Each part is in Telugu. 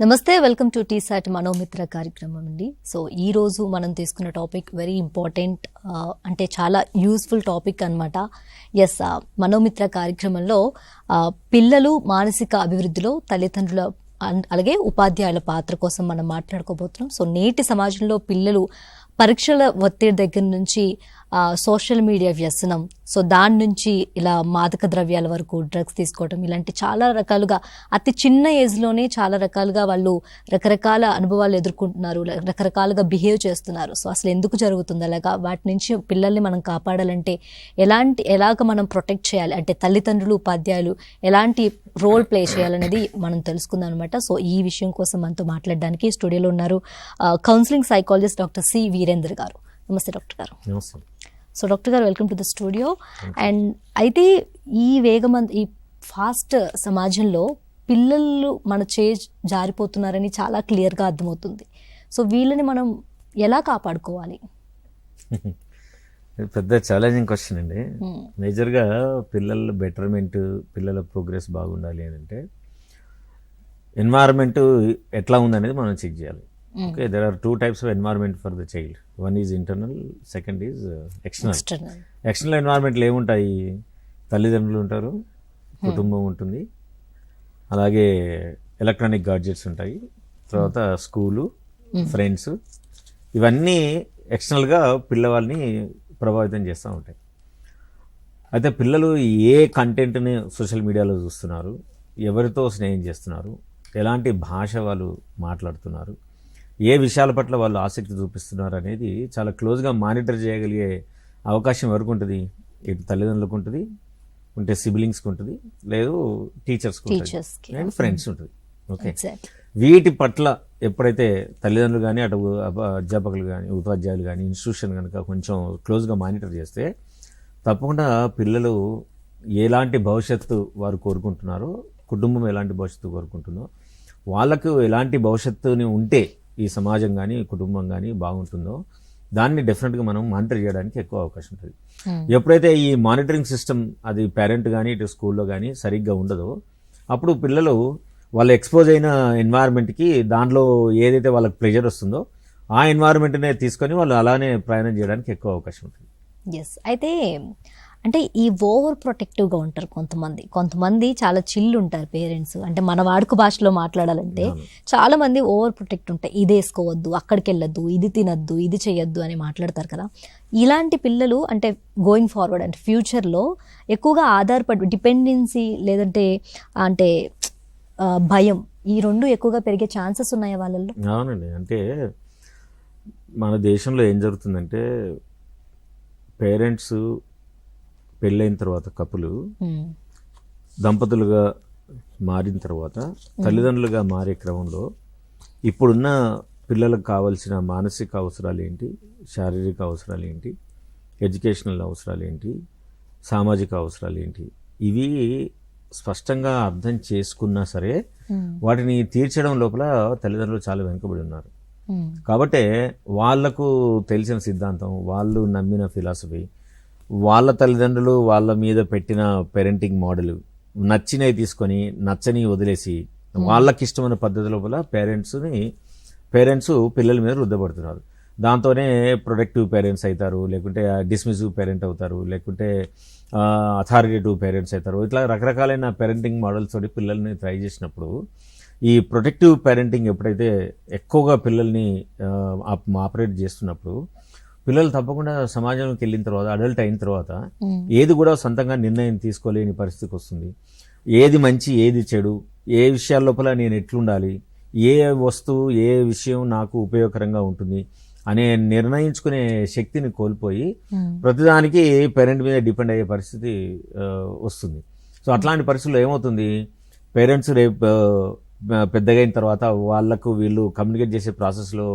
నమస్తే, వెల్కమ్ టు టీసాట్ మనోమిత్ర కార్యక్రమం అండి. సో ఈ రోజు మనం తీసుకున్న టాపిక్ వెరీ ఇంపార్టెంట్, అంటే చాలా యూస్ఫుల్ టాపిక్ అనమాట. ఎస్, మనోమిత్ర కార్యక్రమంలో పిల్లలు మానసిక అభివృద్ధిలో తల్లిదండ్రుల అలాగే ఉపాధ్యాయుల పాత్ర కోసం మనం మాట్లాడుకోబోతున్నాం. సో నేటి సమాజంలో పిల్లలు పరీక్షల ఒత్తిడి దగ్గర నుంచి సోషల్ మీడియా వ్యసనం, సో దాని నుంచి ఇలా మాదక ద్రవ్యాల వరకు డ్రగ్స్ తీసుకోవడం, ఇలాంటి చాలా రకాలుగా అతి చిన్న ఏజ్లోనే చాలా రకాలుగా వాళ్ళు రకరకాల అనుభవాలు ఎదుర్కొంటున్నారు, రకరకాలుగా బిహేవ్ చేస్తున్నారు. సో అసలు ఎందుకు జరుగుతుంది అలాగా? వాటి నుంచి పిల్లల్ని మనం కాపాడాలంటే ఎలాగ మనం ప్రొటెక్ట్ చేయాలి, అంటే తల్లిదండ్రులు ఉపాధ్యాయులు ఎలాంటి రోల్ ప్లే చేయాలనేది మనం తెలుసుకుందాం అనమాట. సో ఈ విషయం కోసం మనతో మాట్లాడడానికి స్టూడియోలో ఉన్నారు counselling psychologist doctor C Virendra గారు. నమస్తే డాక్టర్ గారు. నమస్తే. సో డాక్టర్ గారు, welcome to the studio. And అయితే ఈ ఈ ఫాస్ట్ సమాజంలో పిల్లలు మన జారిపోతున్నారని చాలా క్లియర్గా అర్థమవుతుంది. సో వీళ్ళని మనం ఎలా కాపాడుకోవాలి? పెద్ద ఛాలెంజింగ్ క్వశ్చన్ అండి. మేజర్గా పిల్లల బెటర్మెంట్, పిల్లల ప్రోగ్రెస్ బాగుండాలి అని అంటే ఎన్వైరన్మెంట్ ఎట్లా ఉందనేది మనం చెక్ చేయాలి. Okay, there are two types of environment for the child. One is internal, second is external. External environment లో ఏముంటాయి? తల్లిదండ్రులు ఉంటారు, కుటుంబం ఉంటుంది, అలాగే ఎలక్ట్రానిక్ గాడ్జెట్స్ ఉంటాయి, తర్వాత స్కూలు, ఫ్రెండ్స్, ఇవన్నీ ఎక్స్టర్నల్గా పిల్లవాళ్ళని ప్రభావితం చేస్తూ ఉంటాయి. అయితే పిల్లలు ఏ కంటెంట్ని సోషల్ మీడియాలో చూస్తున్నారు, ఎవరితో స్నేహం చేస్తున్నారు, ఎలాంటి భాష వాళ్ళు మాట్లాడుతున్నారు, ఏ విషయాల పట్ల వాళ్ళు ఆసక్తి చూపిస్తున్నారు అనేది చాలా క్లోజ్గా మానిటర్ చేయగలిగే అవకాశం ఎవరికి ఉంటుంది? ఇటు తల్లిదండ్రులకు ఉంటుంది, ఉంటే సిబ్లింగ్స్కి ఉంటుంది, లేదు టీచర్స్కి ఉంటుంది, అండ్ ఫ్రెండ్స్ ఉంటుంది. ఓకే, వీటి పట్ల ఎప్పుడైతే తల్లిదండ్రులు కానీ అటు అధ్యాపకులు కానీ ఉపాధ్యాయులు కానీ ఇన్స్టిట్యూషన్ కనుక కొంచెం క్లోజ్గా మానిటర్ చేస్తే తప్పకుండా పిల్లలు ఎలాంటి భవిష్యత్తు వారు కోరుకుంటున్నారో, కుటుంబం ఎలాంటి భవిష్యత్తు కోరుకుంటుందో, వాళ్ళకు ఎలాంటి భవిష్యత్తుని ఉంటే ఈ సమాజం కానీ కుటుంబం కానీ బాగుంటుందో దాన్ని డెఫినెట్గా మనం మానిటర్ చేయడానికి ఎక్కువ అవకాశం ఉంటుంది. ఎప్పుడైతే ఈ మానిటరింగ్ సిస్టమ్ అది పేరెంట్ కానీ ఇటు స్కూల్లో కానీ సరిగ్గా ఉండదో అప్పుడు పిల్లలు వాళ్ళు ఎక్స్పోజ్ అయిన ఎన్వైరన్మెంట్కి దాంట్లో ఏదైతే వాళ్ళకి ప్లెజర్ వస్తుందో ఆ ఎన్వైరన్మెంట్నే తీసుకొని వాళ్ళు అలానే ప్రయాణం చేయడానికి ఎక్కువ అవకాశం ఉంటుంది. ఎస్, అయితే అంటే ఈ ఓవర్ ప్రొటెక్టివ్గా ఉంటారు కొంతమంది చాలా చిల్లు ఉంటారు పేరెంట్స్. అంటే మన వాడుక భాషలో మాట్లాడాలంటే చాలా మంది ఓవర్ ప్రొటెక్ట్ ఉంటాయి. ఇది వేసుకోవద్దు, అక్కడికి వెళ్ళొద్దు, ఇది తినద్దు, ఇది చేయొద్దు అని మాట్లాడతారు కదా. ఇలాంటి పిల్లలు అంటే గోయింగ్ ఫార్వర్డ్ అంటే ఫ్యూచర్లో ఎక్కువగా ఆధారపడి డిపెండెన్సీ లేదంటే అంటే భయం, ఈ రెండు ఎక్కువగా పెరిగే ఛాన్సెస్ ఉన్నాయా వాళ్ళల్లో? అవునండి. అంటే మన దేశంలో ఏం జరుగుతుందంటే పేరెంట్స్ పెళ్ళైన తర్వాత కపులు దంపతులుగా మారిన తర్వాత తల్లిదండ్రులుగా మారే క్రమంలో ఇప్పుడున్న పిల్లలకు కావాల్సిన మానసిక అవసరాలు ఏంటి, శారీరక అవసరాలు ఏంటి, ఎడ్యుకేషనల్ అవసరాలు ఏంటి, సామాజిక అవసరాలు ఏంటి, ఇవి స్పష్టంగా అర్థం చేసుకున్నా సరే వాటిని తీర్చడం లోపల తల్లిదండ్రులు చాలా వెనుకబడి ఉన్నారు. కాబట్టి వాళ్లకు తెలిసిన సిద్ధాంతం, వాళ్ళు నమ్మిన ఫిలాసఫీ, వాళ్ళ తల్లిదండ్రులు వాళ్ళ మీద పెట్టిన పేరెంటింగ్ మోడల్ నచ్చినవి తీసుకొని నచ్చని వదిలేసి వాళ్ళకి ఇష్టమైన పద్ధతి లోపల పేరెంట్స్ పిల్లల మీద రుద్దపడుతున్నారు. దాంతోనే ప్రొటెక్టివ్ పేరెంట్స్ అవుతారు, లేకుంటే డిస్మిసివ్ పేరెంట్ అవుతారు, లేకుంటే అథారిటేటివ్ పేరెంట్స్ అవుతారు. ఇట్లా రకరకాలైన పేరెంటింగ్ మోడల్స్ తోటి పిల్లల్ని ట్రై చేసినప్పుడు ఈ ప్రొటెక్టివ్ పేరెంటింగ్ ఎప్పుడైతే ఎక్కువగా పిల్లల్ని ఆపరేట్ చేస్తున్నప్పుడు పిల్లలు తప్పకుండా సమాజంలోకి వెళ్ళిన తర్వాత అడల్ట్ అయిన తర్వాత ఏది కూడా సొంతంగా నిర్ణయం తీసుకోలేని పరిస్థితికి వస్తుంది. ఏది మంచి ఏది చెడు, ఏ విషయాల లోపల నేను ఎట్లుండాలి, ఏ వస్తువు ఏ విషయం నాకు ఉపయోగకరంగా ఉంటుంది అనే నిర్ణయించుకునే శక్తిని కోల్పోయి ప్రతిదానికి పేరెంట్ మీద డిపెండ్ అయ్యే పరిస్థితి వస్తుంది. సో అట్లాంటి పరిస్థితుల్లో ఏమవుతుంది, పేరెంట్స్ రేపు పెద్దగా అయిన తర్వాత వాళ్ళకు వీళ్ళు కమ్యూనికేట్ చేసే ప్రాసెస్లో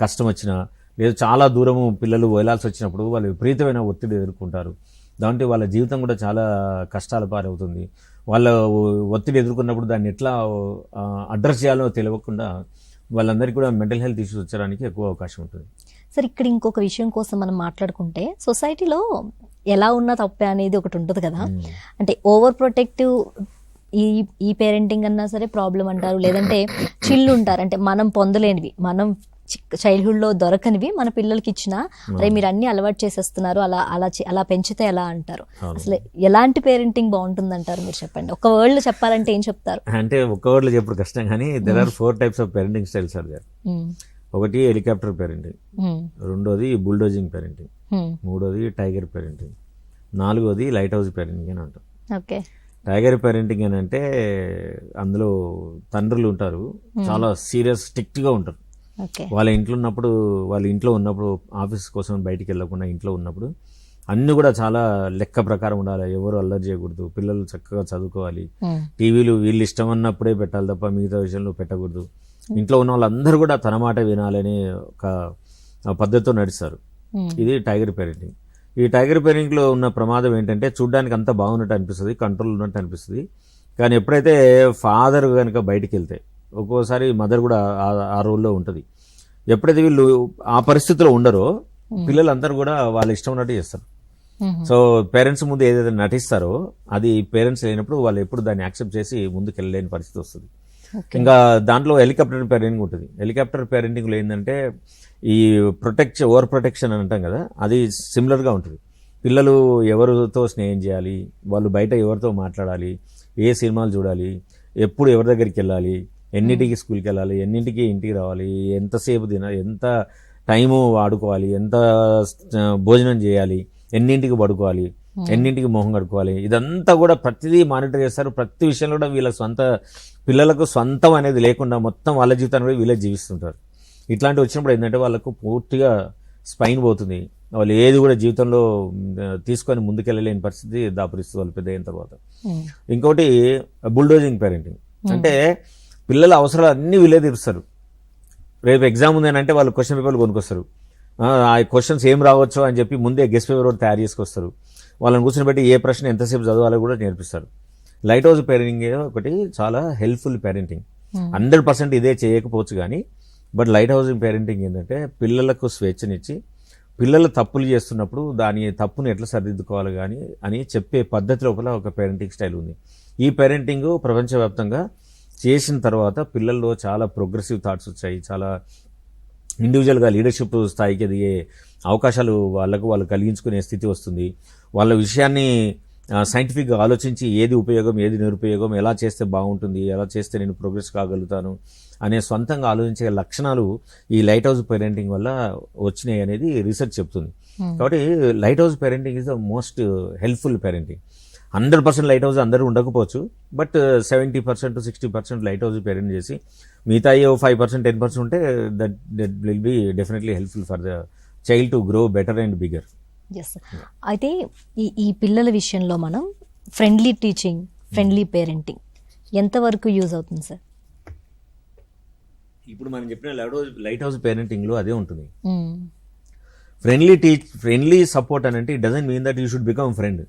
కష్టం వచ్చినా లేదు చాలా దూరము పిల్లలు వెళ్ళాల్సి వచ్చినప్పుడు వాళ్ళు విపరీతమైన ఒత్తిడి ఎదుర్కొంటారు. దాంట్లో వాళ్ళ జీవితం కూడా చాలా కష్టాల పారవుతుంది. వాళ్ళ ఒత్తిడి ఎదుర్కొన్నప్పుడు దాన్ని ఎట్లా అడ్రస్ చేయాలో తెలియకుండా వాళ్ళందరికీ కూడా మెంటల్ హెల్త్ ఇష్యూస్ వచ్చడానికి ఎక్కువ అవకాశం ఉంటుంది. సార్, ఇక్కడ ఇంకొక విషయం కోసం మనం మాట్లాడుకుంటే సొసైటీలో ఎలా ఉన్నా తప్పే అనేది ఒకటి ఉంటుంది కదా. అంటే ఓవర్ ప్రొటెక్టివ్ ఈ పేరెంటింగ్ అన్నా సరే ప్రాబ్లం అంటారు, లేదంటే చిల్లు ఉంటారు, అంటే మనం పొందలేనివి, మనం చైల్డ్హుడ్ లో దొరకనివి మన పిల్లలకి ఇచ్చినా అరే మీరు అన్ని అలవాటు చేసేస్తున్నారు, అలా పెంచితే ఎలా అంటారు. అసలు ఎలాంటి పేరెంటింగ్ బాగుంటుంది అంటారు, మీరు చెప్పండి. ఒక వర్డ్ లో చెప్పాలంటే ఏం చెప్తారు? అంటే ఒక వర్డ్ లో చెప్పడం కష్టం, కానీ there are 4 types of parenting styles are there. ఒకటి హెలికాప్టర్ పేరెంటింగ్, రెండోది బుల్డోజింగ్ పేరెంటింగ్, మూడోది టైగర్ పేరెంటింగ్, నాలుగోది లైట్ హౌస్ పేరెంటింగ్ అని అంటాం. ఓకే. టైగర్ పేరెంటింగ్ అని అంటే అందులో తండ్రులు ఉంటారు, చాలా సీరియస్ స్ట్రిక్ట్ గా ఉంటారు. వాళ్ళ ఇంట్లో ఉన్నప్పుడు ఆఫీస్ కోసం బయటికి వెళ్ళకుండా ఇంట్లో ఉన్నప్పుడు అన్ని కూడా చాలా లెక్క ప్రకారం ఉండాలి, ఎవరు అల్లరి చేయకూడదు, పిల్లలు చక్కగా చదువుకోవాలి, టీవీలు వీళ్ళు ఇష్టం అన్నప్పుడే పెట్టాలి తప్ప మిగతా విషయంలో పెట్టకూడదు, ఇంట్లో ఉన్న వాళ్ళందరూ కూడా తన మాట వినాలని ఒక పద్ధతితో నడుస్తారు. ఇది టైగర్ పేరెంటింగ్. ఈ టైగర్ పేరెంటింగ్ లో ఉన్న ప్రమాదం ఏంటంటే చూడ్డానికి అంతా బాగున్నట్టు అనిపిస్తుంది, కంట్రోల్ ఉన్నట్టు అనిపిస్తుంది, కానీ ఎప్పుడైతే ఫాదర్ కనుక బయటికి వెళ్తే ఒక్కోసారి మదర్ కూడా ఆ రోల్లో ఉంటుంది. ఎప్పుడైతే వీళ్ళు ఆ పరిస్థితిలో ఉండరో పిల్లలందరూ కూడా వాళ్ళ ఇష్టం ఉన్నట్టు చేస్తారు. సో పేరెంట్స్ ముందు ఏదైతే నటిస్తారో అది పేరెంట్స్ లేనప్పుడు వాళ్ళు ఎప్పుడు దాన్ని యాక్సెప్ట్ చేసి ముందుకు వెళ్ళలేని పరిస్థితి వస్తుంది. ఇంకా దాంట్లో హెలికాప్టర్ పేరెంటింగ్ ఉంటుంది. హెలికాప్టర్ పేరెంటింగ్లో ఏంటంటే ఈ ఓవర్ ప్రొటెక్షన్ అని అంటాం కదా, అది సిమిలర్గా ఉంటుంది. పిల్లలు ఎవరితో స్నేహం చేయాలి, వాళ్ళు బయట ఎవరితో మాట్లాడాలి, ఏ సినిమాలు చూడాలి, ఎప్పుడు ఎవరి దగ్గరికి వెళ్ళాలి, ఎన్నింటికి స్కూల్కి వెళ్ళాలి, ఎన్నింటికి ఇంటికి రావాలి, ఎంతసేపు తినాలి, ఎంత టైము వాడుకోవాలి, ఎంత భోజనం చేయాలి, ఎన్నింటికి పడుకోవాలి, ఎన్నింటికి మొహం కడుకోవాలి, ఇదంతా కూడా ప్రతిదీ మానిటర్ చేస్తారు. ప్రతి విషయంలో కూడా వీళ్ళ పిల్లలకు సొంతం అనేది లేకుండా మొత్తం వాళ్ళ జీవితాన్ని కూడా వీళ్ళే జీవిస్తుంటారు. ఇట్లాంటి వచ్చినప్పుడు ఏంటంటే వాళ్ళకు పూర్తిగా స్పైన్ పోతుంది, వాళ్ళు ఏది కూడా జీవితంలో తీసుకొని ముందుకెళ్ళలేని పరిస్థితి దాపురిస్తుంది వాళ్ళు పెద్ద అయిన తర్వాత. ఇంకోటి బుల్డోజింగ్ పేరెంటింగ్ అంటే పిల్లల అవసరాలు అన్ని వీళ్ళే తీరుస్తారు. రేపు ఎగ్జామ్ ఉందని వాళ్ళు క్వశ్చన్ పేపర్లు కొనుక్కొస్తారు, ఆ క్వశ్చన్స్ ఏం రావచ్చో అని చెప్పి ముందే గెస్ట్ పేపర్ కూడా తయారు చేసుకొస్తారు. వాళ్ళని కూర్చొని బట్టి ఏ ప్రశ్న ఎంతసేపు చదవాలో కూడా నేర్పిస్తారు. లైట్ హౌస్ పేరెంటింగ్ ఒకటి చాలా హెల్ప్ఫుల్ పేరెంటింగ్. 100% ఇదే చేయకపోవచ్చు కానీ బట్ లైట్ హౌస్ పేరెంటింగ్ ఏంటంటే పిల్లలకు స్వేచ్ఛనిచ్చి పిల్లలు తప్పులు చేస్తున్నప్పుడు దాని తప్పును ఎట్లా సరిదిద్దుకోవాలి కానీ అని చెప్పే పద్ధతి లోపల ఒక పేరెంటింగ్ స్టైల్ ఉంది. ఈ పేరెంటింగ్ ప్రపంచవ్యాప్తంగా చేసిన తర్వాత పిల్లల్లో చాలా ప్రోగ్రెసివ్ థాట్స్ వచ్చాయి, చాలా ఇండివిజువల్గా లీడర్షిప్ స్థాయికి ఎదిగే అవకాశాలు వాళ్ళు కలిగించుకునే స్థితి వస్తుంది. వాళ్ళ విషయాన్ని సైంటిఫిక్గా ఆలోచించి ఏది ఉపయోగం ఏది నిరుపయోగం, ఎలా చేస్తే బాగుంటుంది, ఎలా చేస్తే నేను ప్రోగ్రెస్ కాగలుగుతాను అనే సొంతంగా ఆలోచించే లక్షణాలు ఈ లైట్ హౌస్ పేరెంటింగ్ వల్ల వచ్చినాయి అనేది రీసెర్చ్ చెప్తుంది. కాబట్టి lighthouse parenting is the most helpful parenting. 100% lighthouse అందరూ ఉండకపోవచ్చు, but 70% to 60% lighthouse parent చేసి మిగతా 5% 10% ఉంటే that will be definitely helpful for the child to grow better and bigger. Yes. అయితే ఈ పిల్లల విషయంలో మనం ఫ్రెండ్లీ టీచింగ్, ఫ్రెండ్లీ పేరెంటింగ్ ఎంతవరకు యూజ్ అవుతుంది సార్? ఇప్పుడు మనం చెప్పిన లైట్ హౌస్ పేరెంటింగ్లో అదే ఉంటుంది. ఫ్రెండ్లీ సపోర్ట్ అని అంటే it doesn't mean that you should become friend.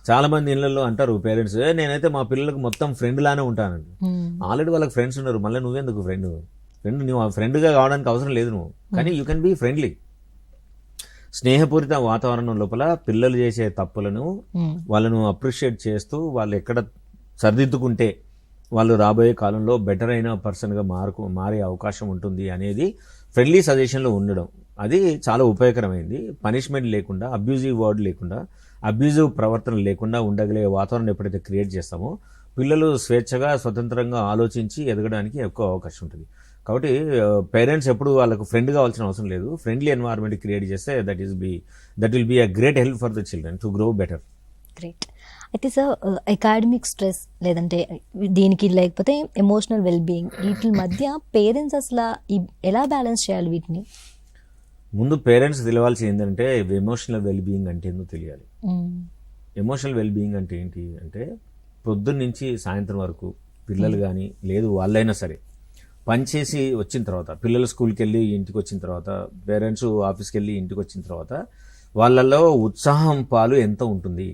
చాలా మంది ఇళ్లలో అంటారు పేరెంట్స్, నేనైతే మా పిల్లలకు మొత్తం ఫ్రెండ్ లానే ఉంటానండి. ఆల్రెడీ వాళ్ళకి ఫ్రెండ్స్ ఉన్నారు, మళ్ళీ నువ్వెందుకు ఫ్రెండ్ నువ్వు ఫ్రెండ్గా కావడానికి అవసరం లేదు నువ్వు, కానీ యూ కెన్ బీ ఫ్రెండ్లీ. స్నేహపూరిత వాతావరణం లోపల పిల్లలు చేసే తప్పులను వాళ్ళను అప్రిషియేట్ చేస్తూ వాళ్ళు ఎక్కడ సరిదిద్దుకుంటే వాళ్ళు రాబోయే కాలంలో బెటర్ అయిన పర్సన్గా మారే అవకాశం ఉంటుంది అనేది ఫ్రెండ్లీ సజెషన్లో ఉండడం, అది చాలా ఉపయోగకరమైంది. పనిష్మెంట్ లేకుండా, అబ్యూజివ్ వర్డ్ లేకుండా, అబ్యూజివ్ ప్రవర్తన లేకుండా ఉండగలిగే వాతావరణం ఎప్పుడైతే క్రియేట్ చేస్తామో పిల్లలు స్వేచ్ఛగా స్వతంత్రంగా ఆలోచించి ఎదగడానికి ఎక్కువ అవకాశం ఉంటుంది. కాబట్టి పేరెంట్స్ ఎప్పుడు వాళ్ళకు ఫ్రెండ్ కావాల్సిన అవసరం లేదు. ఫ్రెండ్లీ ఎన్వైరన్మెంట్ క్రియేట్ చేస్తే that will be a great help for the children to grow better. Great. అయితే సార్ అకాడమిక్ స్ట్రెస్ లేదంటే దీనికి లేకపోతే ఎమోషనల్ వెల్బీయింగ్ వీటి మధ్య పేరెంట్స్ అసలు ఎలా బ్యాలెన్స్ చేయాలి వీటిని? ముందు పేరెంట్స్ తెలియాల్సి ఏంటంటే ఎమోషనల్ వెల్బీయింగ్ అంటే ఏందో తెలియాలి. ఎమోషనల్ వెల్బీయింగ్ అంటే ఏంటి అంటే పొద్దున్న నుంచి సాయంత్రం వరకు పిల్లలు కానీ లేదు వాళ్ళైనా సరే పనిచేసి వచ్చిన తర్వాత, పిల్లలు స్కూల్కి వెళ్ళి ఇంటికి వచ్చిన తర్వాత, పేరెంట్స్ ఆఫీస్కి వెళ్ళి ఇంటికి వచ్చిన తర్వాత వాళ్ళల్లో ఉత్సాహం పాలు ఎంత ఉంటుంది,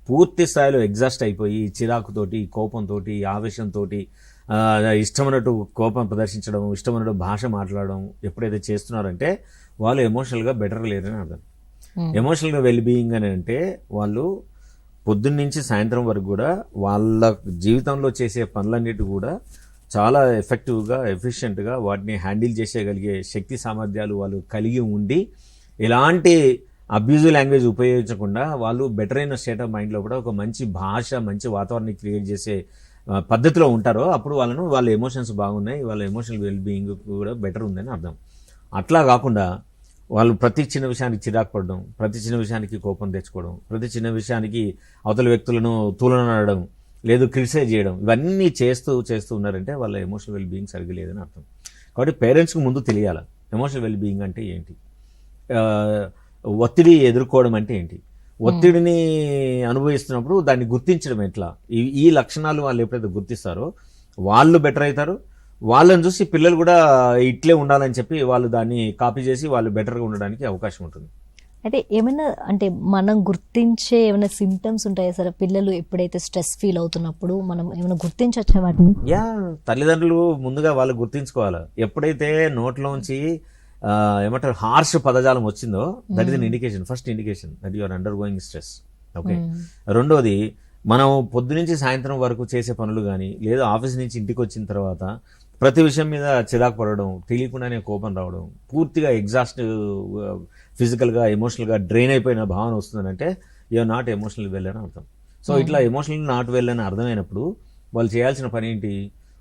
పూర్తి స్థాయిలో ఎగ్జాస్ట్ అయిపోయి చిరాకుతోటి, కోపంతో, ఆవేశంతో ఇష్టమైనట్టు కోపం ప్రదర్శించడం, ఇష్టమైనట్టు భాష మాట్లాడడం ఎప్పుడైతే చేస్తున్నారంటే వాళ్ళు ఎమోషనల్గా బెటర్ లేరని అర్థం. ఎమోషనల్గా వెల్బీయింగ్ అని అంటే వాళ్ళు పొద్దున్న నుంచి సాయంత్రం వరకు కూడా వాళ్ళ జీవితంలో చేసే పనులన్నిటి కూడా చాలా ఎఫెక్టివ్గా ఎఫిషియెంట్గా వాటిని హ్యాండిల్ చేసేయగలిగే శక్తి సామర్థ్యాలు వాళ్ళు కలిగి ఉండి ఎలాంటి అబ్యూజివ్ లాంగ్వేజ్ ఉపయోగించకుండా వాళ్ళు బెటర్ అయిన స్టేట్ ఆఫ్ మైండ్లో కూడా ఒక మంచి భాష మంచి వాతావరణాన్ని క్రియేట్ చేసే పద్ధతిలో ఉంటారో అప్పుడు వాళ్ళ ఎమోషన్స్ బాగున్నాయి, వాళ్ళ ఎమోషనల్ వెల్ బీయింగ్ కూడా బెటర్ ఉందని అర్థం. అట్లా కాకుండా వాళ్ళు ప్రతి చిన్న విషయానికి చిరాకు పడడం, ప్రతి చిన్న విషయానికి కోపం తెచ్చుకోవడం, ప్రతి చిన్న విషయానికి అవతల వ్యక్తులను తూలనాడడం, లేదు క్రిటిసైజ్ చేయడం, ఇవన్నీ చేస్తూ ఉన్నారంటే వాళ్ళ ఎమోషనల్ వెల్ బీయింగ్ సరిగ్గా లేదని అర్థం. కాబట్టి పేరెంట్స్కి ముందు తెలియాలి ఎమోషనల్ వెల్ బీయింగ్ అంటే ఏంటి, ఒత్తిడి ఎదుర్కోవడం అంటే ఏంటి, ఒత్తిడిని అనుభవిస్తున్నప్పుడు దాన్ని గుర్తించడం ఎట్లా. ఈ లక్షణాలు వాళ్ళు ఎప్పుడైతే గుర్తిస్తారో వాళ్ళు బెటర్ అవుతారు. వాళ్ళని చూసి పిల్లలు కూడా ఇట్లే ఉండాలని చెప్పి వాళ్ళు దాన్ని కాపీ చేసి వాళ్ళు బెటర్గా ఉండడానికి అవకాశం ఉంటుంది. అయితే ఏమైనా అంటే మనం గుర్తించే ఏమైనా సిమ్టమ్స్ ఉంటాయా సార్? పిల్లలు ఎప్పుడైతే స్ట్రెస్ ఫీల్ అవుతున్నప్పుడు మనం ఏమైనా గుర్తించవచ్చా వాటిని? తల్లిదండ్రులు ముందుగా వాళ్ళు గుర్తించుకోవాలి. ఎప్పుడైతే నోట్లోంచి ఏమంటారు హార్ష్ పదజాలం వచ్చిందో that is an indication, first indication that you are undergoing stress. Okay. రెండోది, మనం పొద్దు నుంచి సాయంత్రం వరకు చేసే పనులు కానీ లేదా ఆఫీస్ నుంచి ఇంటికి వచ్చిన తర్వాత ప్రతి విషయం మీద చిరాకు పడడం, తెలియకుండానే కోపం రావడం, పూర్తిగా ఎగ్జాస్ట్ ఫిజికల్గా ఎమోషనల్గా డ్రైన్ అయిపోయిన భావన వస్తుందంటే యూఆర్ నాట్ ఎమోషనల్ వెల్ అని అర్థం. సో ఇట్లా ఎమోషనల్ నాట్ వెల్ అని అర్థమైనప్పుడు వాళ్ళు చేయాల్సిన పని ఏంటి,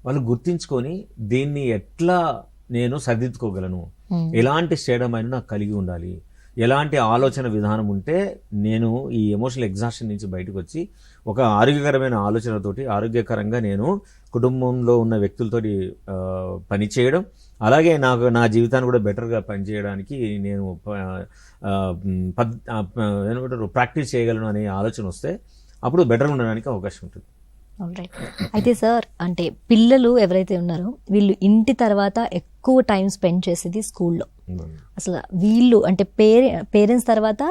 వాళ్ళు గుర్తించుకొని దీన్ని ఎట్లా నేను సరిదిద్దుకోగలను, ఎలాంటి స్టేట్ ఆఫ్ మైండ్ నాకు కలిగి ఉండాలి, ఎలాంటి ఆలోచన విధానం ఉంటే నేను ఈ ఎమోషనల్ ఎగ్జాస్షన్ నుంచి బయటకు వచ్చి ఒక ఆరోగ్యకరమైన ఆలోచనతోటి ఆరోగ్యకరంగా నేను కుటుంబంలో ఉన్న వ్యక్తులతోటి పని చేయడం, అలాగే నా జీవితాన్ని కూడా బెటర్గా పనిచేయడానికి నేను ఏమంటారు ప్రాక్టీస్ చేయగలను అనే ఆలోచన వస్తే అప్పుడు బెటర్గా ఉండడానికి అవకాశం ఉంటుంది. రైట్. అయితే సార్, అంటే పిల్లలు ఎవరైతే ఉన్నారో వీళ్ళు ఇంటి తర్వాత ఎక్కువ టైం స్పెండ్ చేసేది స్కూల్లో. అసలు వీళ్ళు అంటే పేరెంట్స్ తర్వాత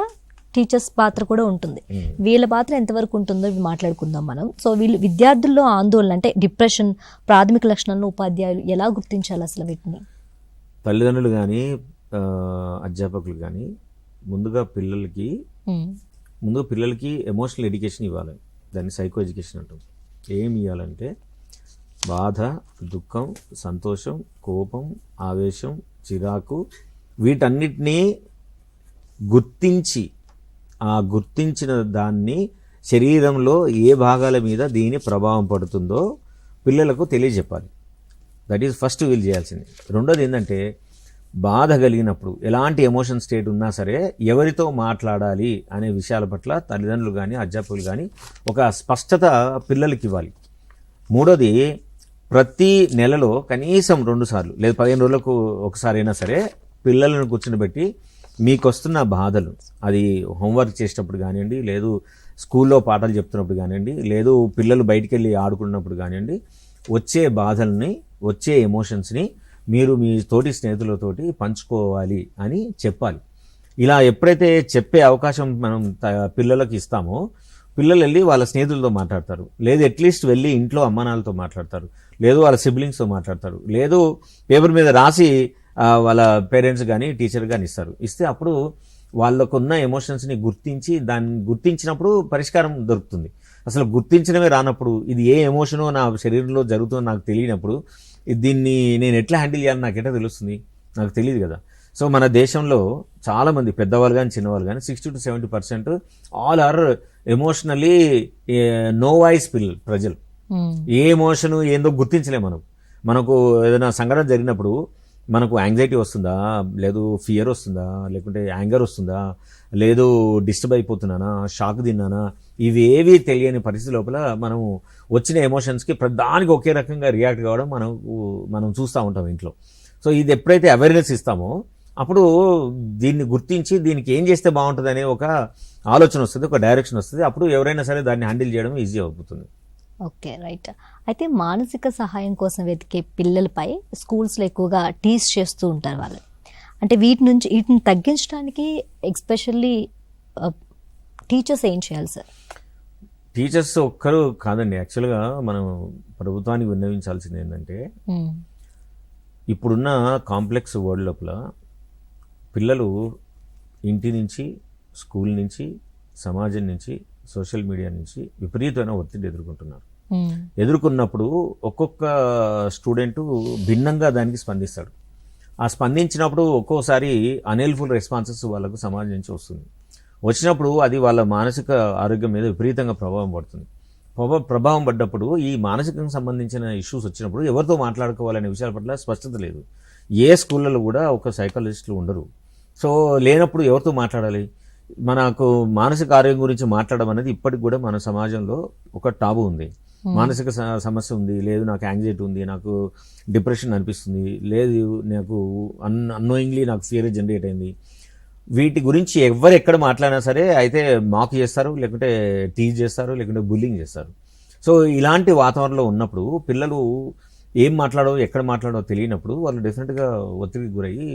టీచర్స్ పాత్ర కూడా ఉంటుంది. వీళ్ళ పాత్ర ఎంతవరకు ఉంటుందో మాట్లాడుకుందాం మనం. సో వీళ్ళు విద్యార్థుల్లో ఆందోళన అంటే డిప్రెషన్ ప్రాథమిక లక్షణాలను ఉపాధ్యాయులు ఎలా గుర్తించాలి అసలు వీటిని? తల్లిదండ్రులు కానీ అధ్యాపకులు కానీ ముందుగా పిల్లలకి ఎమోషనల్ ఎడ్యుకేషన్ ఇవ్వాలి. దాన్ని సైకో ఎడ్యుకేషన్ అంటాం. ఏమి ఇవ్వాలంటే బాధ, దుఃఖం, సంతోషం, కోపం, ఆవేశం, చిరాకు వీటన్నిటినీ గుర్తించి ఆ గుర్తించిన దాన్ని శరీరంలో ఏ భాగాల మీద దీని ప్రభావం పడుతుందో పిల్లలకు తెలియజెప్పాలి. దట్ ఈజ్ ఫస్ట్ వీళ్ళు చేయాల్సింది. రెండోది ఏంటంటే బాధ కలిగినప్పుడు ఎలాంటి ఎమోషన్ స్టేట్ ఉన్నా సరే ఎవరితో మాట్లాడాలి అనే విషయాల పట్ల తల్లిదండ్రులు కానీ అధ్యాపకులు కానీ ఒక స్పష్టత పిల్లలకి ఇవ్వాలి. మూడోది, ప్రతి నెలలో కనీసం 2 సార్లు లేదా 15 రోజులకు ఒకసారి అయినా సరే పిల్లలను కూర్చుని మీకు వస్తున్న బాధలు, అది హోంవర్క్ చేసేటప్పుడు కానివ్వండి, లేదు స్కూల్లో పాఠాలు చెప్తున్నప్పుడు కానివ్వండి, లేదు పిల్లలు బయటికి వెళ్ళి ఆడుకున్నప్పుడు కానివ్వండి, వచ్చే బాధల్ని వచ్చే ఎమోషన్స్ని మీరు మీ తోటి స్నేహితులతోటి పంచుకోవాలి అని చెప్పాలి. ఇలా ఎప్పుడైతే చెప్పే అవకాశం మనం పిల్లలకి ఇస్తామో పిల్లలు వెళ్ళి వాళ్ళ స్నేహితులతో మాట్లాడతారు, లేదు అట్లీస్ట్ వెళ్ళి ఇంట్లో అమ్మానాన్నలతో మాట్లాడతారు, లేదు వాళ్ళ సిబ్లింగ్స్తో మాట్లాడతారు, లేదు పేపర్ మీద రాసి వాళ్ళ పేరెంట్స్ కానీ టీచర్ కానీ ఇస్తే అప్పుడు వాళ్ళకున్న ఎమోషన్స్ని దాన్ని గుర్తించినప్పుడు పరిష్కారం దొరుకుతుంది. అసలు గుర్తించడమే రానప్పుడు, ఇది ఏ ఎమోషనో నా శరీరంలో జరుగుతుందో నాకు తెలియనప్పుడు దీన్ని నేను ఎట్లా హ్యాండిల్ చేయాలని నాకు ఎట్లా తెలుస్తుంది? నాకు తెలియదు కదా. సో మన దేశంలో చాలామంది పెద్దవాళ్ళు కానీ చిన్నవాళ్ళు కానీ 60 to 70% all are emotionally no voice ప్రజలు. ఏ ఎమోషన్ ఏందో గుర్తించలేము. మనకు ఏదైనా సంఘటన జరిగినప్పుడు మనకు యాంగ్జైటీ వస్తుందా, లేదు ఫియర్ వస్తుందా, లేకుంటే యాంగర్ వస్తుందా, లేదు డిస్టర్బ్ అయిపోతున్నానా, షాక్ తిన్నానా, ఇవేవి తెలియని పరిస్థితి లోపల మనం వచ్చిన ఎమోషన్స్కి ప్రధానికి ఒకే రకంగా రియాక్ట్ కావడం మనం చూస్తూ ఉంటాం ఇంట్లో. సో ఇది ఎప్పుడైతే అవేర్నెస్ ఇస్తామో అప్పుడు దీన్ని గుర్తించి దీనికి ఏం చేస్తే బాగుంటుంది అనే ఒక ఆలోచన వస్తుంది, ఒక డైరెక్షన్ వస్తుంది. అప్పుడు ఎవరైనా సరే దాన్ని హ్యాండిల్ చేయడం ఈజీ అవుతుంది. Okay, right. అయితే మానసిక సహాయం కోసం వెతికే పిల్లలపై స్కూల్స్లో ఎక్కువగా టీచ్ చేస్తూ ఉంటారు వాళ్ళు. అంటే వీటిని తగ్గించడానికి ఎస్పెషల్లీ టీచర్స్ ఏం చేయాలి సార్? టీచర్స్ ఒక్కరు కాదండి. యాక్చువల్గా మనం ప్రభుత్వానికి విన్నవించాల్సింది ఏంటంటే ఇప్పుడున్న కాంప్లెక్స్ వరల్డ్ లోపల పిల్లలు ఇంటి నుంచి, స్కూల్ నుంచి, సమాజం నుంచి సోషల్ మీడియా నుంచి విపరీతమైన ఒత్తిడి ఎదుర్కొన్నప్పుడు ఒక్కొక్క స్టూడెంట్ భిన్నంగా దానికి స్పందిస్తాడు. ఆ స్పందించినప్పుడు ఒక్కోసారి అన్హెల్ప్ఫుల్ రెస్పాన్సెస్ వాళ్ళకు సమాజం నుంచి వచ్చినప్పుడు అది వాళ్ళ మానసిక ఆరోగ్యం మీద విపరీతంగా ప్రభావం పడుతుంది. ప్రభావం పడ్డప్పుడు ఈ మానసికంగా సంబంధించిన ఇష్యూస్ వచ్చినప్పుడు ఎవరితో మాట్లాడుకోవాలనే విషయాల పట్ల స్పష్టత లేదు. ఏ స్కూళ్ళలో కూడా ఒక సైకాలజిస్టులు ఉండరు. సో లేనప్పుడు ఎవరితో మాట్లాడాలి? మనకు మానసిక ఆరోగ్యం గురించి మాట్లాడడం అనేది ఇప్పటికి కూడా మన సమాజంలో ఒక టాబు ఉంది. మానసిక సమస్య ఉంది, లేదు నాకు యాంగ్జైటీ ఉంది, నాకు డిప్రెషన్ అనిపిస్తుంది, లేదు నాకు అన్నోయింగ్లీ నాకు ఫియర్ జనరేట్ అయింది. వీటి గురించి ఎవరు ఎక్కడ మాట్లాడినా సరే అయితే మాక్ చేస్తారు, లేకుంటే టీజ్ చేస్తారు, లేకుంటే బుల్లింగ్ చేస్తారు. సో ఇలాంటి వాతావరణంలో ఉన్నప్పుడు పిల్లలు ఏం మాట్లాడో ఎక్కడ మాట్లాడో తెలియనప్పుడు వాళ్ళు డెఫినెట్గా ఒత్తిడికి గురయ్యి